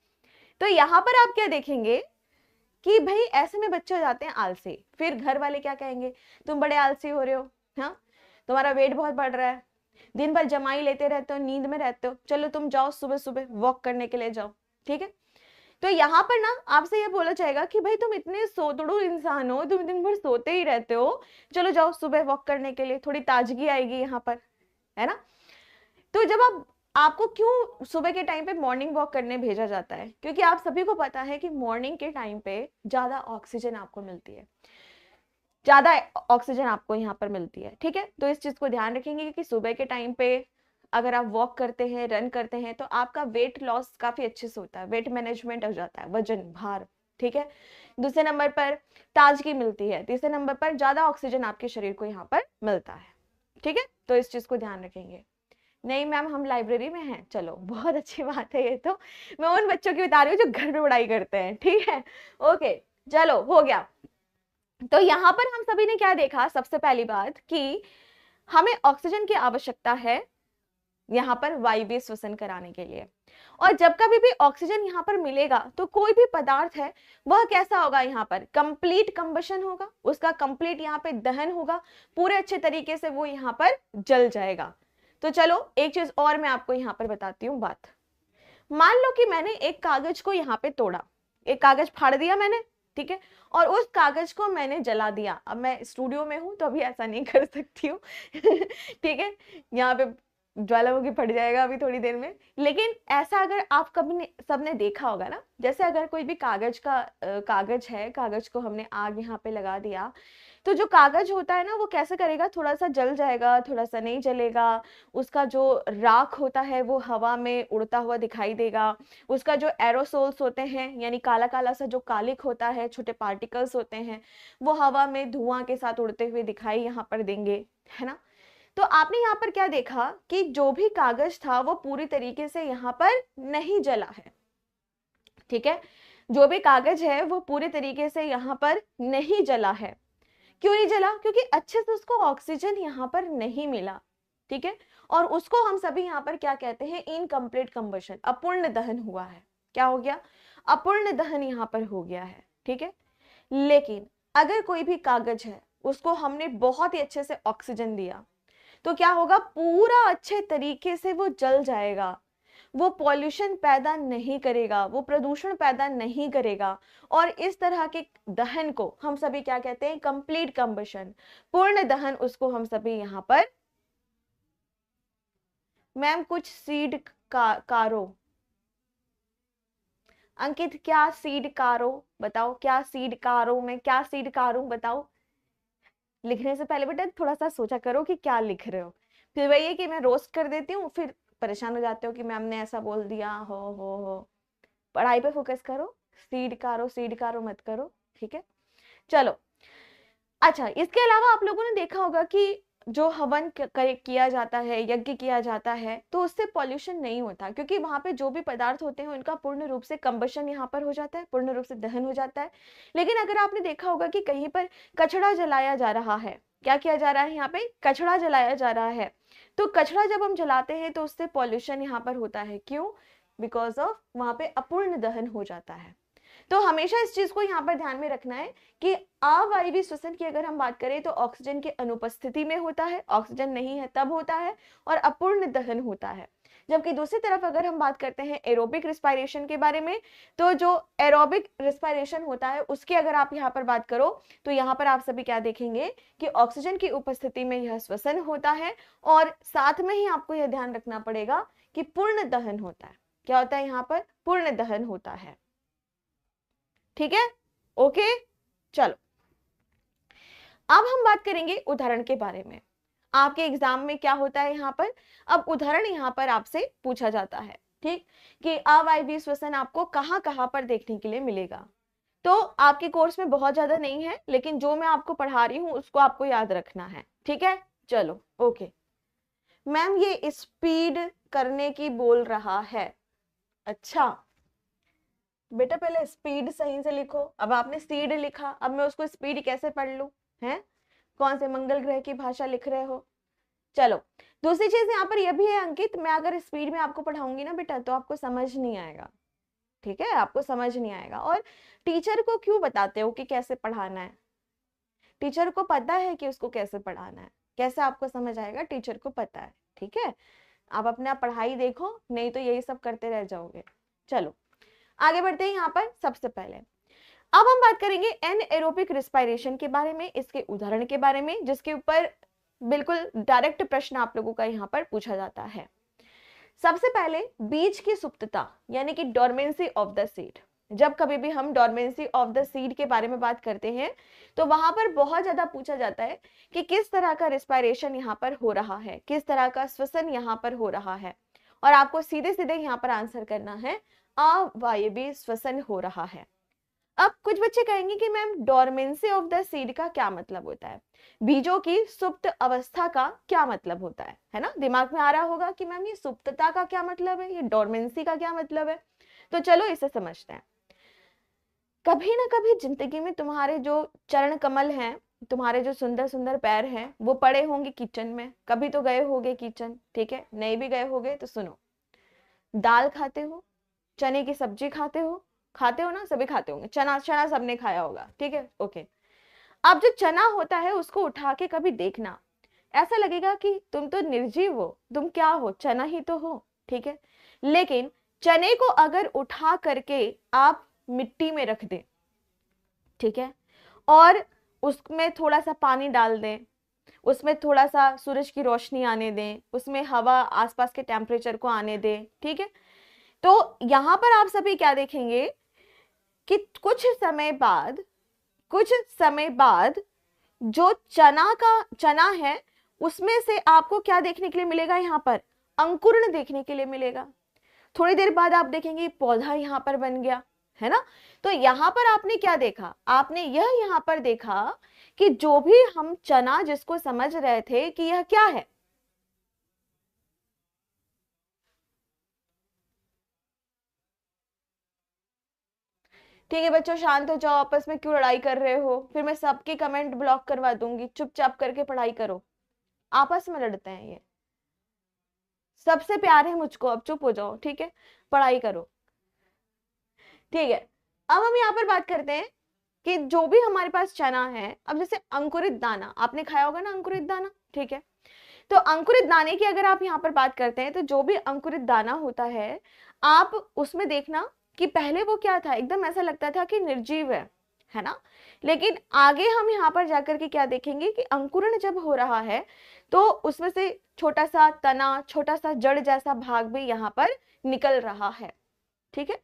A: तो यहाँ पर आप क्या देखेंगे कि भाई ऐसे में बच्चे हो जाते हैं आलसी। फिर घर वाले क्या कहेंगे, तुम बड़े आलसी हो रहे हो, हाँ तुम्हारा वेट बहुत बढ़ रहा है, दिन भर जमाई लेते रहते हो, नींद में रहते हो, चलो तुम जाओ सुबह सुबह वॉक करने के लिए जाओ, ठीक है। तो यहाँ पर ना आपसे ये बोला जाएगा कि भाई तुम इतने सोतड़ू इंसान हो, तुम दिन भर सोते ही रहते हो, चलो जाओ सुबह वॉक करने के लिए, थोड़ी ताजगी आएगी यहाँ पर, है ना। तो जब आपको क्यों सुबह के टाइम पे मॉर्निंग वॉक करने भेजा जाता है, क्योंकि आप सभी को पता है कि मॉर्निंग के टाइम पे ज्यादा ऑक्सीजन आपको मिलती है, ज्यादा ऑक्सीजन आपको यहाँ पर मिलती है, ठीक है। तो इस चीज को ध्यान रखेंगे कि सुबह के टाइम पे अगर आप वॉक करते हैं, रन करते हैं, तो आपका वेट लॉस काफी अच्छे से होता है, वेट मैनेजमेंट हो जाता है, वजन, भार, ठीक है। दूसरे नंबर पर ताजगी मिलती है, तीसरे नंबर पर ज्यादा ऑक्सीजन आपके शरीर को यहाँ पर मिलता है, ठीक है। तो इस चीज को ध्यान रखेंगे। नहीं मैम हम लाइब्रेरी में हैं, चलो बहुत अच्छी बात है, ये तो मैं उन बच्चों की बता रही हूँ जो घर में पढ़ाई करते हैं, ठीक है। ओके चलो हो गया। तो यहाँ पर हम सभी ने क्या देखा, सबसे पहली बात कि हमें ऑक्सीजन की आवश्यकता है यहाँ पर वायवीय श्वसन कराने के लिए। और जब कभी भी ऑक्सीजन यहाँ पर मिलेगा तो कोई भी पदार्थ है वह कैसा होगा, यहाँ पर कंप्लीट कंबशन होगा, उसका कंप्लीट यहाँ पे दहन होगा, पूरे अच्छे तरीके से वो यहाँ पर जल जाएगा। तो चलो एक चीज और मैं आपको यहाँ पर बताती हूँ बात। मान लो कि मैंने एक कागज को यहाँ पे तोड़ा, एक कागज फाड़ दिया मैंने, ठीक है, और उस कागज को मैंने जला दिया। अब मैं स्टूडियो में हूं तो अभी ऐसा नहीं कर सकती हूँ ठीक है, यहाँ पे ज्वालामुखी फट जाएगा अभी थोड़ी देर में। लेकिन ऐसा अगर आप कभी सबने देखा होगा ना, जैसे अगर कोई भी कागज है, कागज को हमने आग यहाँ पे लगा दिया, तो जो कागज होता है ना वो कैसे करेगा, थोड़ा सा जल जाएगा, थोड़ा सा नहीं जलेगा, उसका जो राख होता है वो हवा में उड़ता हुआ दिखाई देगा, उसका जो एरोसोल्स होते हैं यानी काला काला सा जो कालिक होता है, छोटे पार्टिकल्स होते हैं, वो हवा में धुआं के साथ उड़ते हुए दिखाई यहाँ पर देंगे, है ना। तो आपने यहाँ पर क्या देखा कि जो भी कागज था वो पूरी तरीके से यहाँ पर नहीं जला है, ठीक है, जो भी कागज है वो पूरी तरीके से यहाँ पर नहीं जला है। क्यों नहीं जला? क्योंकि अच्छे से उसको ऑक्सीजन यहाँ पर नहीं मिला, ठीक है, और उसको हम सभी यहाँ पर क्या कहते हैं, इनकम्प्लीट कंबशन, अपूर्ण दहन हुआ है। क्या हो गया? अपूर्ण दहन यहाँ पर हो गया है, ठीक है। लेकिन अगर कोई भी कागज है उसको हमने बहुत ही अच्छे से ऑक्सीजन दिया तो क्या होगा, पूरा अच्छे तरीके से वो जल जाएगा, वो पॉल्यूशन पैदा नहीं करेगा, वो प्रदूषण पैदा नहीं करेगा। और इस तरह के दहन को हम सभी क्या कहते हैं, कंप्लीट कंबशन, पूर्ण दहन, उसको हम सभी यहां पर। मैम कुछ सीड कारो, अंकित क्या सीड कारो बताओ, क्या सीड कारो, मैं क्या सीड कारूं बताओ। लिखने से पहले बेटा थोड़ा सा सोचा करो कि क्या लिख रहे हो, फिर वही है कि मैं रोस्ट कर देती हूँ, फिर परेशान हो जाते हो कि मैम ने ऐसा बोल दिया हो। पढ़ाई पे फोकस करो, सीड कारो मत करो, ठीक है। चलो अच्छा, इसके अलावा आप लोगों ने देखा होगा कि जो हवन किया जाता है, यज्ञ किया जाता है, तो उससे पॉल्यूशन नहीं होता, क्योंकि वहां पे जो भी पदार्थ होते हैं उनका पूर्ण रूप से कंबशन यहाँ पर हो जाता है, पूर्ण रूप से दहन हो जाता है। लेकिन अगर आपने देखा होगा कि कहीं पर कचड़ा जलाया जा रहा है, क्या किया जा रहा है, यहाँ पे कचड़ा जलाया जा रहा है, तो कचड़ा जब हम जलाते हैं तो उससे पॉल्यूशन यहाँ पर होता है। क्यों? बिकॉज ऑफ वहां पे अपूर्ण दहन हो जाता है। तो हमेशा इस चीज को यहाँ पर ध्यान में रखना है कि अवायवीय श्वसन की अगर हम बात करें तो ऑक्सीजन की अनुपस्थिति में होता है, ऑक्सीजन नहीं है तब होता है, और अपूर्ण दहन होता है। जबकि दूसरी तरफ अगर हम बात करते हैं एरोबिक रिस्पायरेशन के बारे में, तो जो एरोबिक रिस्पायरेशन होता है उसकी अगर आप यहाँ पर बात करो तो यहाँ पर आप सभी क्या देखेंगे कि ऑक्सीजन की उपस्थिति में यह श्वसन होता है, और साथ में ही आपको यह ध्यान रखना पड़ेगा कि पूर्ण दहन होता है। क्या होता है यहाँ पर? पूर्ण दहन होता है, ठीक है, ओके। चलो अब हम बात करेंगे उदाहरण के बारे में। आपके एग्जाम में क्या होता है यहाँ पर, अब उदाहरण यहाँ पर आपसे पूछा जाता है, ठीक, कि अवायवीय श्वसन आपको कहाँ कहाँ पर देखने के लिए मिलेगा। तो आपके कोर्स में बहुत ज्यादा नहीं है, लेकिन जो मैं आपको पढ़ा रही हूँ उसको आपको याद रखना है, ठीक है। चलो ओके। मैम ये स्पीड करने की बोल रहा है, अच्छा बेटा पहले स्पीड सही से लिखो। अब आपने सीड लिखा, अब मैं उसको स्पीड कैसे पढ़ लूं, हैं? कौन से मंगल ग्रह की भाषा लिख रहे हो? चलो दूसरी चीज यहाँ पर यह भी है अंकित, मैं अगर स्पीड में आपको पढ़ाऊंगी ना बेटा तो आपको समझ नहीं आएगा, ठीक है, आपको समझ नहीं आएगा। और टीचर को क्यों बताते हो कि कैसे पढ़ाना है? टीचर को पता है कि उसको कैसे पढ़ाना है, कैसे आपको समझ आएगा, टीचर को पता है, ठीक है। आप अपना पढ़ाई देखो, नहीं तो यही सब करते रह जाओगे। चलो आगे बढ़ते हैं। यहाँ पर सबसे पहले अब हम बात करेंगे एनएरोबिक रिस्पायरेशन के बारे में, इसके उदाहरण के बारे में, जिसके ऊपर बिल्कुल डायरेक्ट प्रश्न आप लोगों का यहाँ पर पूछा जाता है। सबसे पहले बीज की सुप्तता यानी कि डोरमेंसी ऑफ द सीड। जब कभी भी हम डोरमेंसी ऑफ द सीड के बारे में बात करते हैं तो वहां पर बहुत ज्यादा पूछा जाता है कि किस तरह का रिस्पायरेशन यहाँ पर हो रहा है, किस तरह का श्वसन यहाँ पर हो रहा है, और आपको सीधे सीधे यहाँ पर आंसर करना है अवायवीय श्वसन हो रहा है। अब कुछ बच्चे कहेंगे कि ma'am dormancy of the seed का क्या मतलब होता है, बीजों की सुप्त अवस्था का क्या मतलब होता है ना। दिमाग में आ रहा होगा कि मैम ये सुप्तता का क्या मतलब है, ये डोरमेंसी का क्या मतलब है। तो चलो इसे समझते हैं। कभी ना कभी जिंदगी में तुम्हारे जो चरण कमल हैं, तुम्हारे जो सुंदर सुंदर पैर हैं, वो पड़े होंगे किचन में, कभी तो गए होगे किचन, ठीक है, नहीं भी गए होगे तो सुनो, दाल खाते हो, चने की सब्जी खाते हो ना, सभी खाते होंगे, चना सबने खाया होगा, ठीक है, ओके। अब जो चना होता है उसको उठा के कभी देखना, ऐसा लगेगा कि तुम तो निर्जीव हो, तुम क्या हो, चना ही तो हो, ठीक है। लेकिन चने को अगर उठा करके आप मिट्टी में रख दें, ठीक है, और उसमें थोड़ा सा पानी डाल दें, उसमें थोड़ा सा सूरज की रोशनी आने दें, उसमें हवा आसपास के टेम्परेचर को आने दें, ठीक है, तो यहां पर आप सभी क्या देखेंगे कि कुछ समय बाद जो चना है उसमें से आपको क्या देखने के लिए मिलेगा, यहाँ पर अंकुरण देखने के लिए मिलेगा। थोड़ी देर बाद आप देखेंगे पौधा यहाँ पर बन गया, है ना। तो यहाँ पर आपने क्या देखा, आपने यह यहाँ पर देखा कि जो भी हम चना जिसको समझ रहे थे कि यह क्या है, ठीक है बच्चों शांत हो जाओ, आपस में क्यों लड़ाई कर रहे हो, फिर मैं सबके कमेंट ब्लॉक करवा दूंगी, चुपचाप करके पढ़ाई करो। आपस में लड़ते हैं ये, सबसे प्यार है मुझको, अब चुप हो जाओ, ठीक है, पढ़ाई करो, ठीक है। अब हम यहाँ पर बात करते हैं कि जो भी हमारे पास चना है, अब जैसे अंकुरित दाना आपने खाया होगा ना, अंकुरित दाना, ठीक है। तो अंकुरित दाने की अगर आप यहाँ पर बात करते हैं तो जो भी अंकुरित दाना होता है, आप उसमें देखना कि पहले वो क्या था, एकदम ऐसा लगता था कि निर्जीव है ना। लेकिन आगे हम यहाँ पर जाकर के क्या देखेंगे कि अंकुरण जब हो रहा है तो उसमें से छोटा सा तना, छोटा सा जड़ जैसा भाग भी यहाँ पर निकल रहा है, ठीक है।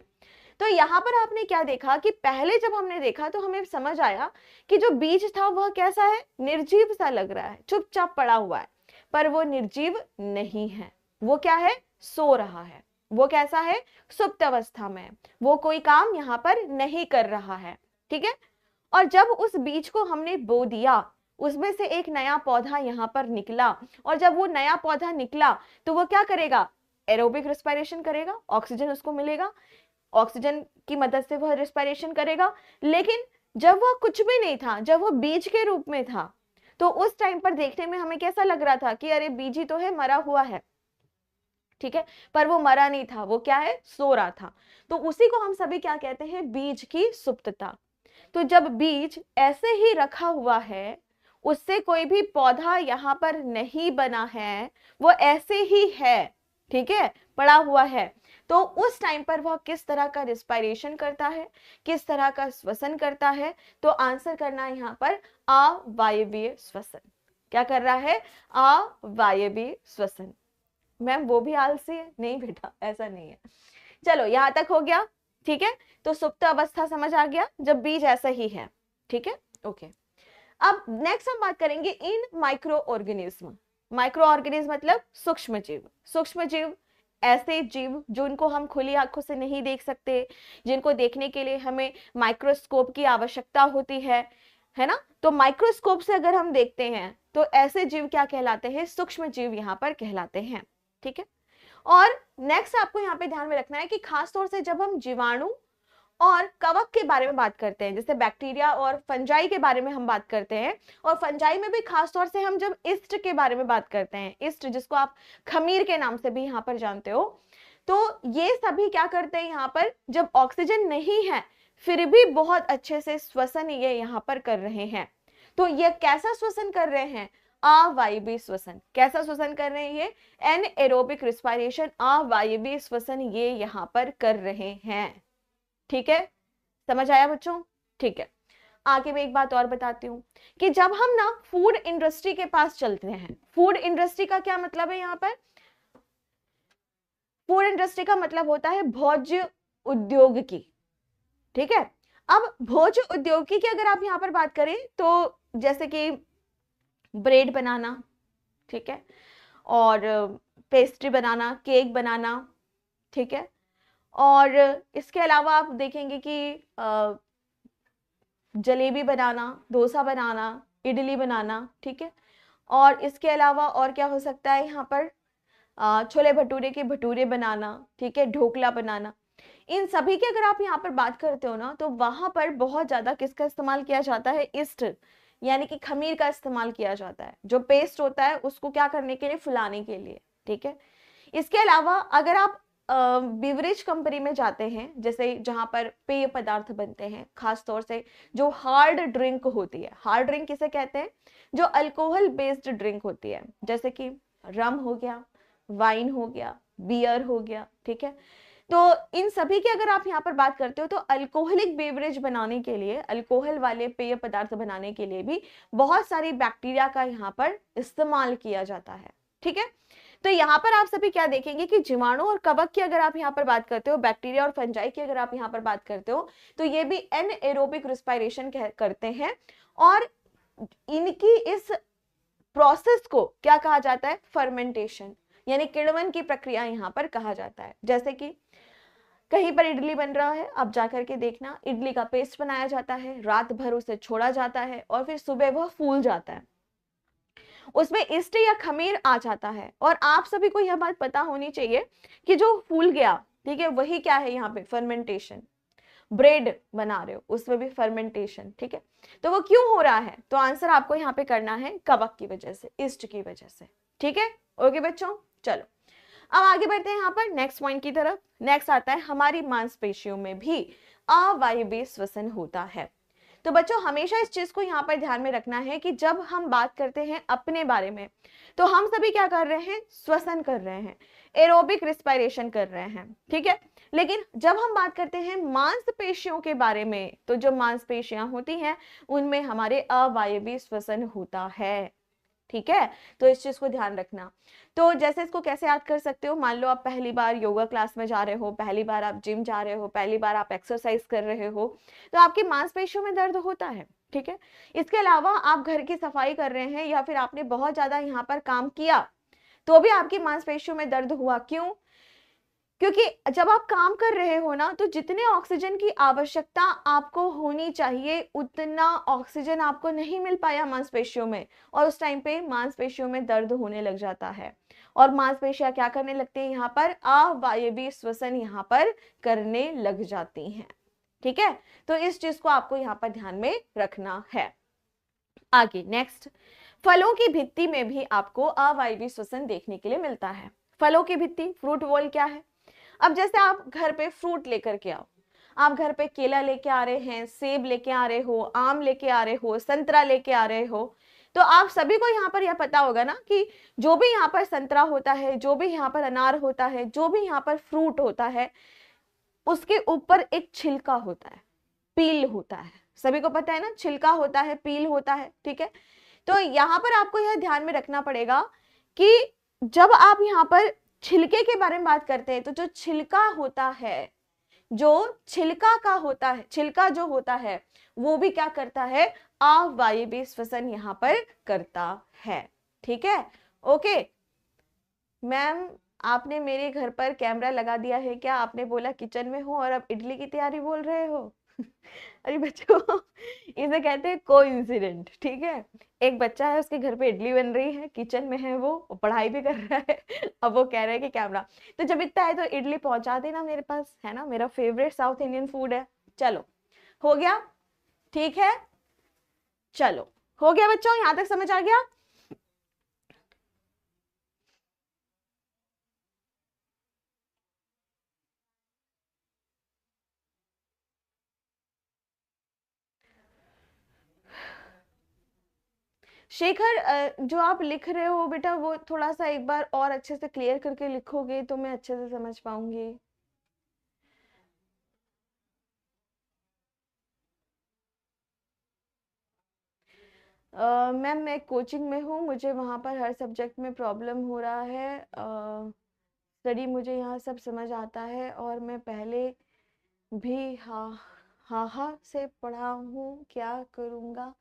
A: तो यहाँ पर आपने क्या देखा कि पहले जब हमने देखा तो हमें समझ आया कि जो बीज था वह कैसा है, निर्जीव सा लग रहा है, चुपचाप पड़ा हुआ है, पर वो निर्जीव नहीं है, वो क्या है, सो रहा है। वो कैसा है, सुप्त अवस्था में, वो कोई काम यहाँ पर नहीं कर रहा है, ठीक है। और जब उस बीज को हमने बो दिया, उसमें से एक नया पौधा यहाँ पर निकला, और जब वो नया पौधा निकला तो वो क्या करेगा, एरोबिक रेस्पिरेशन करेगा, ऑक्सीजन उसको मिलेगा, ऑक्सीजन की मदद से वह रेस्पिरेशन करेगा। लेकिन जब वह कुछ भी नहीं था, जब वह बीज के रूप में था, तो उस टाइम पर देखने में हमें कैसा लग रहा था कि अरे बीज ही तो है, मरा हुआ है, ठीक है। पर वो मरा नहीं था, वो क्या है, सो रहा था। तो उसी को हम सभी क्या कहते हैं, बीज की सुप्तता। तो जब बीज ऐसे ही रखा हुआ है, उससे कोई भी पौधा यहाँ पर नहीं बना है, वो ऐसे ही है, ठीक है, पड़ा हुआ है, तो उस टाइम पर वह किस तरह का रिस्पायरेशन करता है, किस तरह का श्वसन करता है, तो आंसर करना है यहाँ पर अवायवीय श्वसन। क्या कर रहा है, अवायवीय श्वसन। मैम वो भी आलसी है, नहीं बेटा ऐसा नहीं है। चलो यहां तक हो गया, ठीक है। तो सुप्त अवस्था समझ आ गया, जब बीज ऐसा ही है, ठीक है, ओके। अब नेक्स्ट हम बात करेंगे इन माइक्रो ऑर्गेनिज्म। माइक्रो ऑर्गेनिज्म मतलब सूक्ष्म जीव। सूक्ष्म जीव ऐसे जीव जिनको हम खुली आंखों से नहीं देख सकते, जिनको देखने के लिए हमें माइक्रोस्कोप की आवश्यकता होती है ना। तो माइक्रोस्कोप से अगर हम देखते हैं तो ऐसे जीव क्या कहलाते हैं, सूक्ष्म जीव यहाँ पर कहलाते हैं, ठीक है। और नेक्स्ट आपको यहाँ पे ध्यान में रखना है कि खास तौर से जब हम जीवाणु और कवक के बारे में बात करते हैं, जैसे बैक्टीरिया और फंजाई के बारे में हम बात करते हैं, और फंजाई में भी खास तौर से हम जब ईस्ट के बारे में बात करते हैं, ईस्ट जिसको आप खमीर के नाम से भी यहाँ पर जानते हो, तो ये सभी क्या करते हैं, यहाँ पर जब ऑक्सीजन नहीं है फिर भी बहुत अच्छे से श्वसन ये यहाँ पर कर रहे हैं। तो ये कैसा श्वसन कर रहे हैं, अवायवीय श्वसन। कैसा श्वसन कर रहे हैं ये, एनएरोबिक रेस्पिरेशन, अवायवीय श्वसन ये यहाँ पर कर रहे हैं, ठीक है, समझ आया बच्चों, ठीक है। आगे मैं एक बात और बताती हूँ कि जब हम ना फूड इंडस्ट्री के पास चलते हैं, फूड इंडस्ट्री का क्या मतलब है, यहाँ पर फूड इंडस्ट्री का मतलब होता है भोज्य उद्योग की, ठीक है। अब भोज्य उद्योग की अगर आप यहाँ पर बात करें तो जैसे कि ब्रेड बनाना, ठीक है, और पेस्ट्री बनाना, केक बनाना, ठीक है, और इसके अलावा आप देखेंगे कि जलेबी बनाना, डोसा बनाना, इडली बनाना, ठीक है। और इसके अलावा और क्या हो सकता है, यहाँ पर छोले भटूरे के भटूरे बनाना, ठीक है, ढोकला बनाना। इन सभी की अगर आप यहाँ पर बात करते हो ना, तो वहां पर बहुत ज्यादा किसका इस्तेमाल किया जाता है, ईस्ट यानी कि खमीर का इस्तेमाल किया जाता है, जो पेस्ट होता है उसको क्या करने के लिए, फुलाने के लिए, ठीक है। इसके अलावा अगर आप बीवरेज कंपनी में जाते हैं, जैसे जहां पर पेय पदार्थ बनते हैं, खास तौर से जो हार्ड ड्रिंक होती है, हार्ड ड्रिंक किसे कहते हैं, जो अल्कोहल बेस्ड ड्रिंक होती है, जैसे कि रम हो गया, वाइन हो गया, बियर हो गया, ठीक है। तो इन सभी की अगर आप यहाँ पर बात करते हो तो अल्कोहलिक बेवरेज बनाने के लिए, अल्कोहल वाले पेय पदार्थ बनाने के लिए भी बहुत सारी बैक्टीरिया का यहाँ पर इस्तेमाल किया जाता है, ठीक है। तो यहाँ पर आप सभी क्या देखेंगे कि जीवाणु और कवक की अगर आप यहाँ पर बात करते हो, बैक्टीरिया और फंजाई की अगर आप यहाँ पर बात करते हो, तो ये भी एनएरोबिक रेस्पिरेशन करते हैं, और इनकी इस प्रोसेस को क्या कहा जाता है, फर्मेंटेशन, यानी किण्वन की प्रक्रिया यहाँ पर कहा जाता है। जैसे कि कहीं पर इडली बन रहा है, आप जाकर के देखना, इडली का पेस्ट बनाया जाता है, रात भर उसे छोड़ा जाता है और फिर सुबह वह फूल जाता है, उसमें ईस्ट या खमीर आ जाता है। और आप सभी को यह बात पता होनी चाहिए कि जो फूल गया, ठीक है, वही क्या है यहाँ पे, फर्मेंटेशन। ब्रेड बना रहे हो, उसमें भी फर्मेंटेशन, ठीक है। तो वो क्यों हो रहा है, तो आंसर आपको यहाँ पे करना है कवक की वजह से, ईस्ट की वजह से, ठीक है। ओके बच्चों, चलो अब आगे बढ़ते हैं यहाँ पर नेक्स्ट पॉइंट की तरफ। नेक्स्ट आता है हमारी मांसपेशियों में भी अवायवीय श्वसन होता है। तो बच्चों हमेशा इस चीज को यहाँ पर ध्यान में रखना है कि जब हम बात करते हैं अपने बारे में, तो हम सभी क्या कर रहे हैं, श्वसन कर रहे हैं, एरोबिक रिस्पायरेशन कर रहे हैं, ठीक है। लेकिन जब हम बात करते हैं मांसपेशियों के बारे में, तो जो मांसपेशियां होती हैं उनमें हमारे अवायवीय श्वसन होता है, ठीक है। तो इस चीज को ध्यान रखना। तो जैसे इसको कैसे याद कर सकते हो, मान लो आप पहली बार योगा क्लास में जा रहे हो, पहली बार आप जिम जा रहे हो, पहली बार आप एक्सरसाइज कर रहे हो, तो आपकी मांसपेशियों में दर्द होता है, ठीक है। इसके अलावा आप घर की सफाई कर रहे हैं या फिर आपने बहुत ज्यादा यहाँ पर काम किया, तो भी आपकी मांसपेशियों में दर्द हुआ, क्यों, क्योंकि जब आप काम कर रहे हो ना, तो जितने ऑक्सीजन की आवश्यकता आपको होनी चाहिए उतना ऑक्सीजन आपको नहीं मिल पाया मांसपेशियों में, और उस टाइम पे मांसपेशियों में दर्द होने लग जाता है, और मांसपेशियां क्या करने लगती हैं, यहाँ पर अवायवीय श्वसन यहाँ पर करने लग जाती हैं, ठीक है। तो इस चीज को आपको यहाँ पर ध्यान में रखना है। आगे नेक्स्ट, फलों की भित्ति में भी आपको अवायवीय श्वसन देखने के लिए मिलता है। फलों की भित्ति, फ्रूट वॉल क्या है, अब जैसे आप घर पे फ्रूट लेकर के आओ, आप घर पे केला लेके आ रहे हैं, सेब लेके आ रहे हो, आम लेके आ रहे हो, संतरा लेके आ रहे हो, तो आप सभी को यहाँ पर यह पता होगा ना कि जो भी यहाँ पर संतरा होता है, जो भी यहाँ पर अनार होता है, जो भी यहाँ पर फ्रूट होता है, उसके ऊपर एक छिलका होता है, पील होता है, सभी को पता है ना, छिलका होता है, पील होता है, ठीक है। तो यहाँ पर आपको यह ध्यान में रखना पड़ेगा कि जब आप यहाँ पर छिलके के बारे में बात करते हैं, तो जो छिलका होता है, जो छिलका का होता है, छिलका जो होता है वो भी क्या करता है, अवायवीय श्वसन यहाँ पर करता है, ठीक है। ओके मैम, आपने मेरे घर पर कैमरा लगा दिया है क्या, आपने बोला किचन में हो और अब इडली की तैयारी बोल रहे हो। अरे बच्चों, इसे कहते हैं कोइंसिडेंट, ठीक है। एक बच्चा है, उसके घर पे इडली बन रही है, किचन में है वो पढ़ाई भी कर रहा है, अब वो कह रहा है कि कैमरा, तो जब इतना है तो इडली पहुंचा देना मेरे पास, है ना, मेरा फेवरेट साउथ इंडियन फूड है। चलो हो गया, ठीक है, चलो हो गया बच्चों, यहां तक समझ आ गया। शेखर, जो आप लिख रहे हो बेटा, वो थोड़ा सा एक बार और अच्छे से क्लियर करके लिखोगे तो मैं अच्छे से समझ पाऊंगी। मैम मैं कोचिंग में हूँ, मुझे वहाँ पर हर सब्जेक्ट में प्रॉब्लम हो रहा है, स्टडी मुझे यहाँ सब समझ आता है और मैं पहले भी हाँ से पढ़ा हूँ, क्या करूँगा,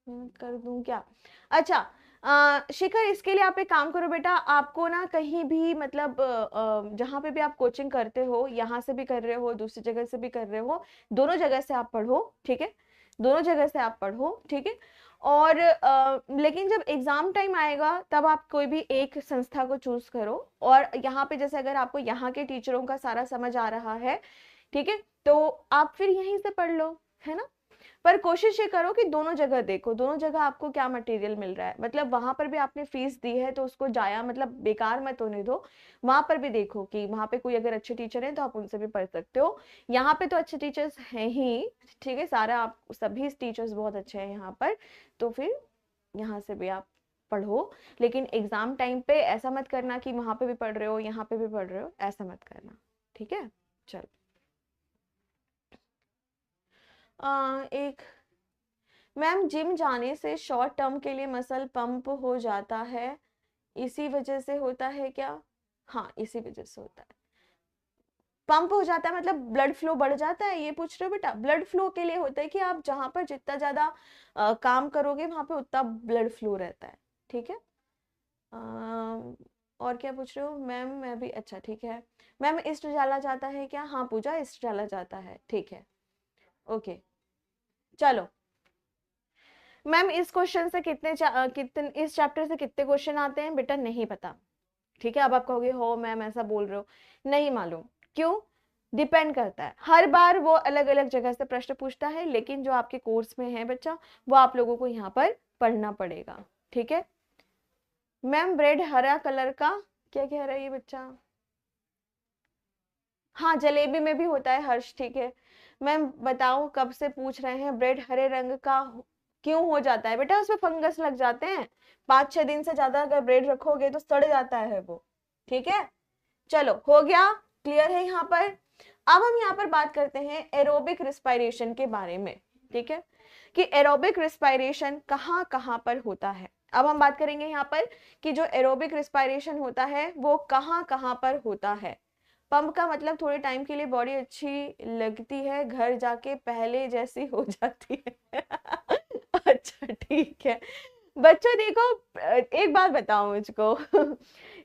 A: कर दूं क्या। अच्छा शिखर, इसके लिए आप एक काम करो बेटा, आपको ना कहीं भी मतलब जहाँ पे भी आप कोचिंग करते हो, यहाँ से भी कर रहे हो, दूसरी जगह से भी कर रहे हो, दोनों जगह से आप पढ़ो, ठीक है, दोनों जगह से आप पढ़ो, ठीक है। और लेकिन जब एग्जाम टाइम आएगा तब आप कोई भी एक संस्था को चूज करो, और यहाँ पे जैसे अगर आपको यहाँ के टीचरों का सारा समझ आ रहा है, ठीक है, तो आप फिर यहीं से पढ़ लो, है ना। पर कोशिश ये करो कि दोनों जगह देखो, दोनों जगह आपको क्या मटेरियल मिल रहा है, मतलब वहां पर भी आपने फीस दी है तो उसको जाया मतलब बेकार मत होने दो, वहां पर भी देखो कि वहां पे कोई अगर अच्छे टीचर हैं तो आप उनसे भी पढ़ सकते हो। यहाँ पे तो अच्छे टीचर्स हैं ही, ठीक है, सारा आप सभी टीचर्स बहुत अच्छे हैं यहाँ पर, तो फिर यहाँ से भी आप पढ़ो। लेकिन एग्जाम टाइम पे ऐसा मत करना कि वहां पे भी पढ़ रहे हो यहाँ पे भी पढ़ रहे हो, ऐसा मत करना, ठीक है। चलो एक, मैम जिम जाने से शॉर्ट टर्म के लिए मसल पंप हो जाता है, इसी वजह से होता है क्या? हाँ, इसी वजह से होता है, पंप हो जाता है मतलब ब्लड फ्लो बढ़ जाता है, ये पूछ रहे हो बेटा? ब्लड फ्लो के लिए होता है कि आप जहां पर जितना ज्यादा काम करोगे वहां पे उतना ब्लड फ्लो रहता है, ठीक है। अ, और क्या पूछ रहे हो मैम? मैं भी, अच्छा ठीक है। मैम इस्ट डाला जाता है क्या? हाँ पूजा, इस्ट डाला जाता है, ठीक है, ओके। चलो मैम इस क्वेश्चन से कितने इस चैप्टर से कितने क्वेश्चन आते हैं बेटा? नहीं पता, ठीक है। अब आप कहोगे हो मैम ऐसा बोल रहे हो, नहीं मालूम। क्यों? डिपेंड करता है, हर बार वो अलग अलग जगह से प्रश्न पूछता है, लेकिन जो आपके कोर्स में है बच्चा वो आप लोगों को यहाँ पर पढ़ना पड़ेगा, ठीक है। मैम ब्रेड हरा कलर का, क्या कह रहा है ये बच्चा? हाँ जलेबी में भी होता है हर्ष, ठीक है। मैम बताओ कब से पूछ रहे हैं ब्रेड हरे रंग का क्यों हो जाता है? बेटा उसमें फंगस लग जाते हैं, 5-6 दिन से ज्यादा अगर ब्रेड रखोगे तो सड़ जाता है वो, ठीक है। चलो हो गया, क्लियर है यहाँ पर। अब हम यहाँ पर बात करते हैं एरोबिक रिस्पायरेशन के बारे में, ठीक है, कि एरोबिक रिस्पायरेशन कहाँ कहाँ पर होता है। अब हम बात करेंगे यहाँ पर कि जो एरोबिक रिस्पायरेशन होता है वो कहाँ कहाँ पर होता है। पंप का मतलब थोड़े टाइम के लिए बॉडी अच्छी लगती है, घर जाके पहले जैसी हो जाती है। अच्छा ठीक है बच्चों, देखो एक बात बताओ मुझको।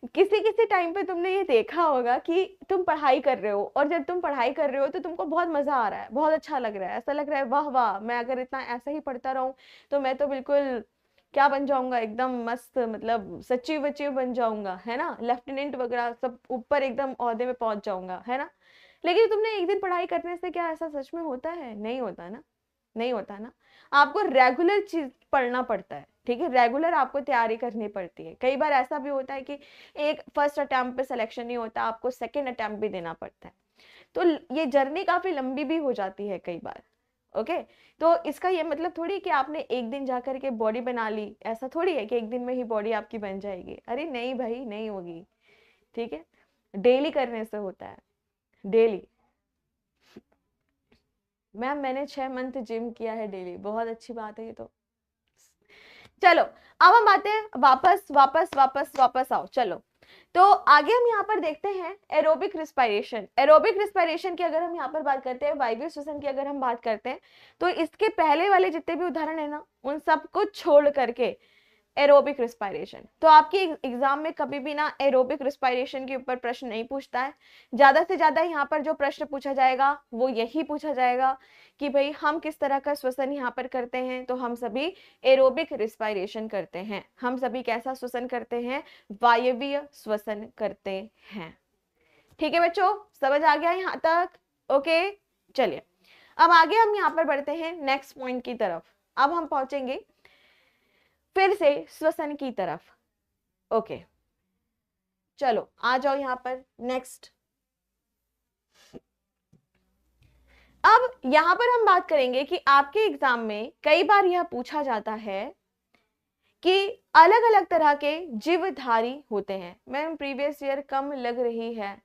A: किसी किसी टाइम पे तुमने ये देखा होगा कि तुम पढ़ाई कर रहे हो और जब तुम पढ़ाई कर रहे हो तो तुमको बहुत मजा आ रहा है, बहुत अच्छा लग रहा है, ऐसा लग रहा है वाह वाह, मैं अगर इतना ऐसा ही पढ़ता रहूं तो मैं तो बिल्कुल क्या बन जाऊंगा, एकदम मस्त, मतलब सचिव वचिव बन जाऊंगा, है ना, लेफ्टिनेंट वगैरह सब ऊपर एकदम ओहदे में पहुंच जाऊंगा, है ना। लेकिन तुमने एक दिन पढ़ाई करने से क्या ऐसा सच में होता है? नहीं होता ना, नहीं होता ना। आपको रेगुलर चीज पढ़ना पड़ता है, ठीक है, रेगुलर आपको तैयारी करनी पड़ती है। कई बार ऐसा भी होता है कि एक फर्स्ट अटेम्प्ट पे सिलेक्शन नहीं होता, आपको सेकंड अटेम्प्ट भी देना पड़ता है, तो ये जर्नी काफी लंबी भी हो जाती है कई बार, ओके। तो इसका ये मतलब थोड़ी कि आपने एक दिन जाकर के बॉडी बना ली, ऐसा थोड़ी है कि एक दिन में ही बॉडी आपकी बन जाएगी, अरे नहीं भाई नहीं होगी, ठीक है, डेली करने से होता है, डेली। मैम मैंने 6 मंथ जिम किया है डेली, बहुत अच्छी बात है ये तो। चलो अब हम आते हैं वापस वापस वापस वापस आओ, चलो। तो आगे हम यहाँ पर देखते हैं एरोबिक रिस्पायरेशन। एरोबिक रिस्पायरेशन की अगर हम यहाँ पर बात करते हैं, वायवीय श्वसन की अगर हम बात करते हैं, तो इसके पहले वाले जितने भी उदाहरण है ना उन सबको छोड़ करके एरोबिक रिस्पायरेशन। तो आपके एग्जाम में कभी भी ना एरोबिक रिस्पायरेशन के ऊपर प्रश्न नहीं पूछता है, ज्यादा से ज्यादा यहाँ पर जो प्रश्न पूछा जाएगा वो यही पूछा जाएगा कि भाई हम किस तरह का श्वसन यहाँ पर करते हैं, तो हम सभी एरोबिक रिस्पायरेशन करते हैं। हम सभी कैसा श्वसन करते हैं? वायवीय श्वसन करते हैं, ठीक है बच्चों, समझ आ गया यहाँ तक? ओके चलिए अब आगे हम यहाँ पर बढ़ते हैं नेक्स्ट पॉइंट की तरफ। अब हम पहुंचेंगे फिर से श्वसन की तरफ, ओके। चलो आ जाओ यहाँ पर नेक्स्ट। अब यहां पर हम बात करेंगे कि आपके एग्जाम में कई बार यह पूछा जाता है कि अलग अलग तरह के जीवधारी होते हैं। मैम प्रीवियस ईयर कम लग रही है,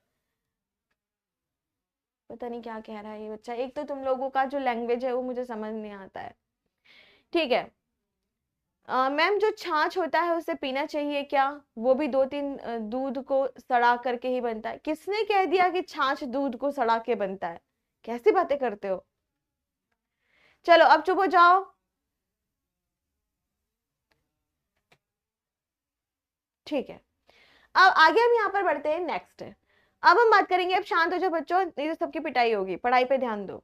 A: पता नहीं क्या कह रहा है ये बच्चा। एक तो तुम लोगों का जो लैंग्वेज है वो मुझे समझ नहीं आता है, ठीक है। मैम जो छाछ होता है उसे पीना चाहिए क्या? वो भी 2-3 दूध को सड़ा करके ही बनता है। किसने कह दिया कि छाछ दूध को सड़ा के बनता है? कैसी बातें करते हो? चलो अब चुप हो जाओ, ठीक है। अब आगे हम यहाँ पर बढ़ते हैं नेक्स्ट। अब हम बात करेंगे, अब शांत हो जाओ बच्चों, नहीं तो सबकी पिटाई होगी, पढ़ाई पे ध्यान दो।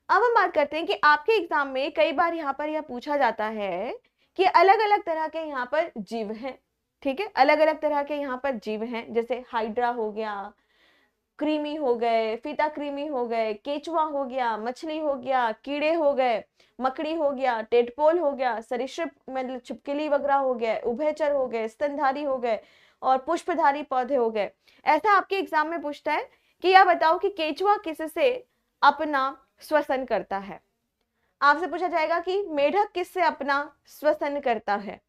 A: अब हम बात करते हैं कि आपके एग्जाम में कई बार यहाँ पर यह पूछा जाता है कि अलग अलग तरह के यहाँ पर जीव हैं, ठीक है, अलग अलग तरह के यहाँ पर जीव हैं, जैसे हाइड्रा हो गया, कृमि हो गए, फीता कृमि हो गए, केचुआ हो गया, मछली हो गया, कीड़े हो गए, मकड़ी हो गया, टेडपोल हो गया, सरीसृप मतलब छिपकली वगैरह हो गए, उभयचर हो गए, स्तनधारी हो गए और पुष्पधारी पौधे हो गए। ऐसा आपके एग्जाम में पूछता है कि यह बताओ कि केचुआ किससे अपना श्वसन करता है। आपसे पूछा जाएगा कि मेढक किससे अपना श्वसन करता है।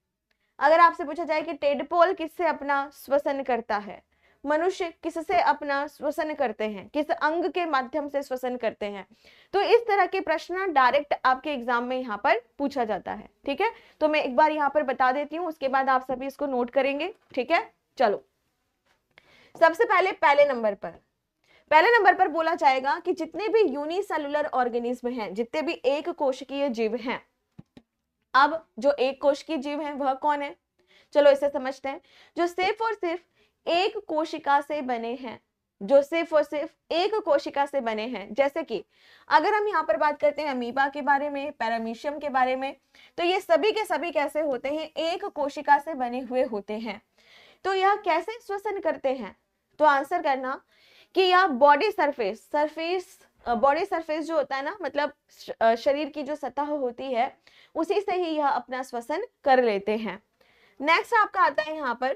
A: अगर आपसे पूछा जाए कि टेडपोल किससे अपना श्वसन करता है, मनुष्य किससे अपना श्वसन करते हैं, किस अंग के माध्यम से श्वसन करते हैं। तो इस तरह के प्रश्न डायरेक्ट आपके एग्जाम में यहाँ पर पूछा जाता है। ठीक है, तो मैं एक बार यहाँ पर बता देती हूँ, उसके बाद आप सभी इसको नोट करेंगे। ठीक है, चलो सबसे पहले पहले नंबर पर बोला जाएगा कि जितने भी यूनिसेलुलर ऑर्गेनिज्म हैं, जितने भी एक कोशिकीय जीव हैं। अब जो एक कोशिकीय जीव हैं वह कौन है, चलो इसे समझते हैं। जो सिर्फ और सिर्फ एक कोशिका से बने हैं, जो सिर्फ और सिर्फ एक कोशिका से बने हैं। जैसे कि अगर हम यहाँ पर बात करते हैं अमीबा के बारे में, पैरामीशियम के बारे में, तो ये सभी के सभी कैसे होते हैं, एक कोशिका से बने हुए होते हैं। तो यह कैसे श्वसन करते हैं, तो आंसर करना कि यह बॉडी सरफेस जो होता है ना, मतलब शरीर की जो सतह होती है उसी से ही यह अपना श्वसन कर लेते हैं। नेक्स्ट आपका आता है यहाँ पर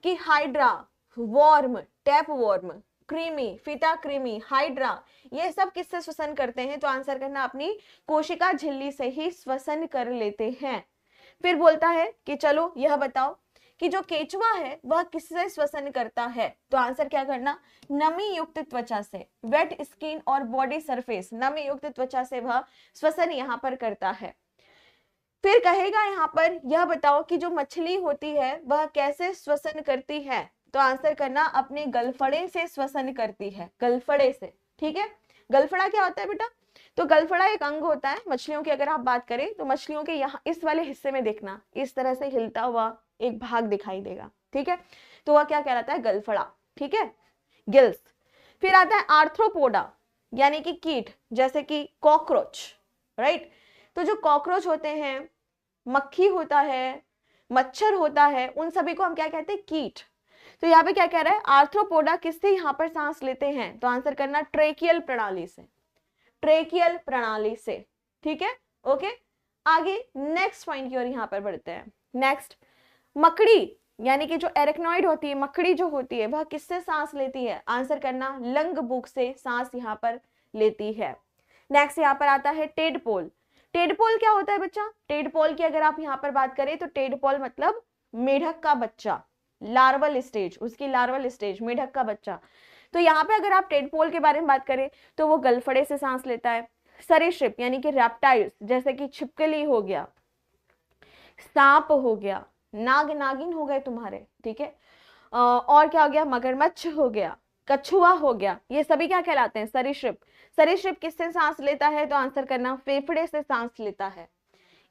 A: कि हाइड्रा, वॉर्म, टैप वॉर्म, क्रीमी, फीता क्रीमी, हाइड्रा, ये सब किससे श्वसन करते हैं, तो आंसर करना अपनी कोशिका झिल्ली से ही श्वसन कर लेते हैं। फिर बोलता है कि चलो यह बताओ कि जो केचुआ है वह किससे श्वसन करता है, तो आंसर क्या करना, नमी युक्त त्वचा से, वेट स्किन और बॉडी सरफेस, नमी युक्त त्वचा से वह श्वसन यहाँ पर करता है। फिर कहेगा यहाँ पर यह बताओ कि जो मछली होती है वह कैसे श्वसन करती है, तो आंसर करना अपने गलफड़े से श्वसन करती है, गलफड़े से। ठीक है, गलफड़ा क्या होता है बेटा, तो गलफड़ा एक अंग होता है मछलियों की। अगर आप बात करें तो मछलियों के यहाँ इस वाले हिस्से में देखना, इस तरह से हिलता हुआ एक भाग दिखाई देगा। ठीक है, तो वह क्या कहलाता है, गलफड़ा। ठीक है, गिल्स। फिर आता है आर्थ्रोपोडा, यानी कि कीट, जैसे कि कॉकरोच, राइट। तो जो कॉकरोच होते हैं, मक्खी होता है, मच्छर होता है, उन सभी को हम क्या कहते हैं, कीट। तो यहाँ पे क्या कह रहा है, आर्थ्रोपोडा किससे यहाँ पर सांस लेते हैं, तो आंसर करना ट्रेकियल प्रणाली से, ट्रेकियल प्रणाली से। ठीक है, ओके। आगे नेक्स्ट पॉइंट की ओर यहाँ पर बढ़ते हैं। नेक्स्ट, मकड़ी यानी कि जो एरेक्नॉइड होती है, मकड़ी जो होती है वह किससे सांस लेती है, आंसर करना लंग बुक से सांस यहाँ पर लेती है। नेक्स्ट यहाँ पर आता है टेडपोल। टेडपोल क्या होता है बच्चा, टेडपोल की अगर आप यहाँ पर बात करें तो टेडपोल मतलब मेढक का बच्चा, लार्वल स्टेज, उसकी लार्वल स्टेज, मेढक का बच्चा। तो यहाँ पे अगर आप टेडपोल के बारे में बात करें तो वो गलफड़े से सांस लेता है। सरीसृप यानी कि रेप्टाइल्स, जैसे कि छिपकली हो गया, सांप हो गया, नागिन हो गए तुम्हारे। ठीक है, और क्या हो गया, मगरमच्छ हो गया, कछुआ हो गया, ये सभी क्या कहलाते हैं, सरीसृप। सरीसृप किससे सांस लेता है, तो आंसर करना फेफड़े से सांस लेता है।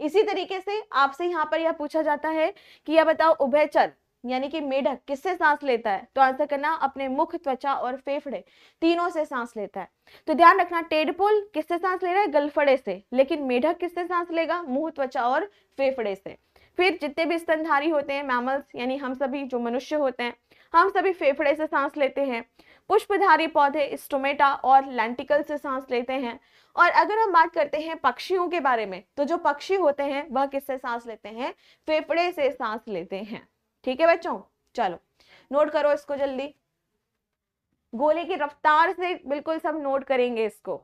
A: इसी तरीके से आपसे यहाँ पर यह पूछा जाता है कि यह बताओ उभयचर यानी कि मेढक किससे सांस लेता है, तो आंसर करना अपने मुख, त्वचा और फेफड़े तीनों से सांस लेता है। तो ध्यान रखना, टेडपोल किससे सांस ले रहा है, गलफड़े से, लेकिन मेढक किससे सांस लेगा, मुंह, त्वचा और फेफड़े से। फिर जितने भी स्तनधारी होते हैं, मैमल्स यानी हम सभी जो मनुष्य होते हैं, हम सभी फेफड़े से सांस लेते हैं। पुष्पधारी पौधे स्टोमेटा और लेंटिकल से सांस लेते हैं। और अगर हम बात करते हैं पक्षियों के बारे में, तो जो पक्षी होते हैं वह किससे सांस लेते हैं, फेफड़े से सांस लेते हैं। ठीक है बच्चों, चलो नोट करो इसको जल्दी, गोले की रफ्तार से बिल्कुल सब नोट करेंगे इसको,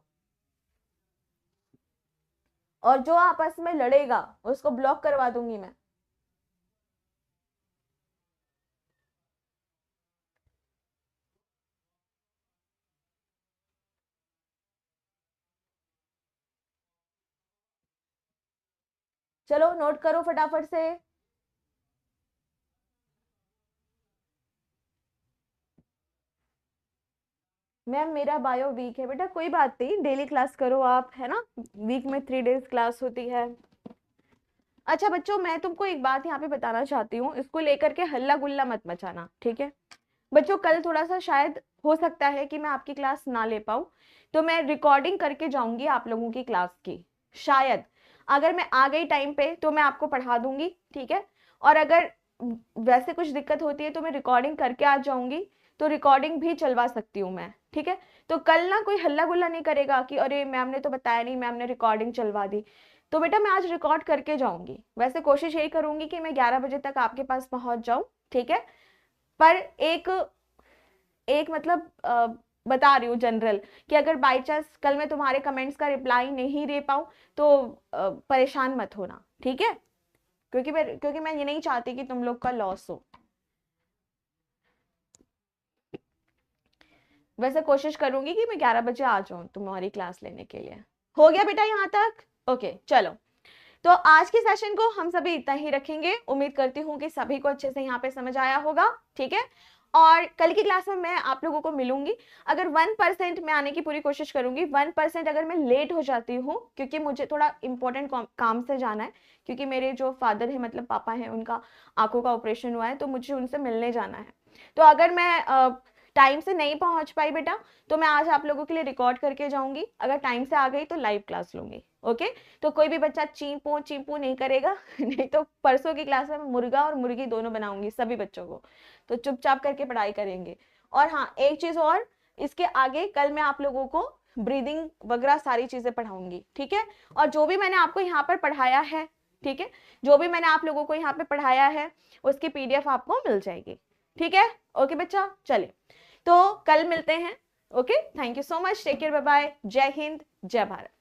A: और जो आपस में लड़ेगा उसको ब्लॉक करवा दूंगी मैं। चलो नोट करो फटाफट से। मैम मेरा बायो वीक है, बेटा कोई बात नहीं, डेली क्लास करो आप, है ना, वीक में 3 डेज क्लास होती है। अच्छा बच्चों, मैं तुमको एक बात यहाँ पे बताना चाहती हूँ, इसको लेकर के हल्ला गुल्ला मत मचाना, ठीक है बच्चों। कल थोड़ा सा शायद हो सकता है कि मैं आपकी क्लास ना ले पाऊँ, तो मैं रिकॉर्डिंग करके जाऊंगी आप लोगों की क्लास की। शायद अगर मैं आ गई टाइम पे तो मैं आपको पढ़ा दूंगी, ठीक है। और अगर वैसे कुछ दिक्कत होती है तो मैं रिकॉर्डिंग करके आ जाऊंगी, तो रिकॉर्डिंग भी चलवा सकती हूँ मैं, ठीक है। तो कल ना कोई हल्ला गुल्ला नहीं करेगा कि अरे मैम ने तो बताया नहीं, मैम ने रिकॉर्डिंग चलवा दी। तो बेटा मैं आज रिकॉर्ड करके जाऊंगी, वैसे कोशिश यही करूंगी कि मैं 11 बजे तक आपके पास पहुंच जाऊं, ठीक है। पर एक एक मतलब बता रही हूँ जनरल, कि अगर बाई चांस कल मैं तुम्हारे कमेंट्स का रिप्लाई नहीं दे पाऊँ तो परेशान मत होना, ठीक है। क्योंकि मैं ये नहीं चाहती कि तुम लोग का लॉस हो। वैसे कोशिश करूंगी कि मैं 11 बजे आ जाऊं तुम्हारी क्लास लेने के लिए। हो गया बेटा यहाँ तक? ओके चलो, तो आज के सेशन को हम सभी इतना ही रखेंगे। उम्मीद करती हूँ कि सभी को अच्छे से यहाँ पे समझ आया होगा, ठीक है। और कल की क्लास में मैं आप लोगों को मिलूंगी। अगर 1% में आने की पूरी कोशिश करूंगी, 1% अगर मैं लेट हो जाती हूँ क्योंकि मुझे थोड़ा इंपॉर्टेंट काम से जाना है, क्योंकि मेरे जो फादर है मतलब पापा हैं, उनका आंखों का ऑपरेशन हुआ है, तो मुझे उनसे मिलने जाना है। तो अगर मैं टाइम से नहीं पहुंच पाई बेटा, तो मैं आज आप लोगों के लिए रिकॉर्ड करके जाऊंगी। अगर टाइम से आ गई तो लाइव क्लास लूंगी, ओके। तो कोई भी बच्चा चीपू चीपू नहीं करेगा नहीं तो परसों की क्लास में मुर्गा और मुर्गी दोनों बनाऊंगी सभी बच्चों को, तो चुपचाप करके पढ़ाई करेंगे। और हाँ एक चीज और, इसके आगे कल मैं आप लोगों को ब्रीदिंग वगैरह सारी चीजें पढ़ाऊंगी, ठीक है। और जो भी मैंने आपको यहाँ पर पढ़ाया है, ठीक है, जो भी मैंने आप लोगों को यहाँ पे पढ़ाया है उसकी PDF आपको मिल जाएगी, ठीक है। ओके बच्चा, चले तो कल मिलते हैं। Okay, thank you so much, take care, bye bye, Jai Hind, जय भारत।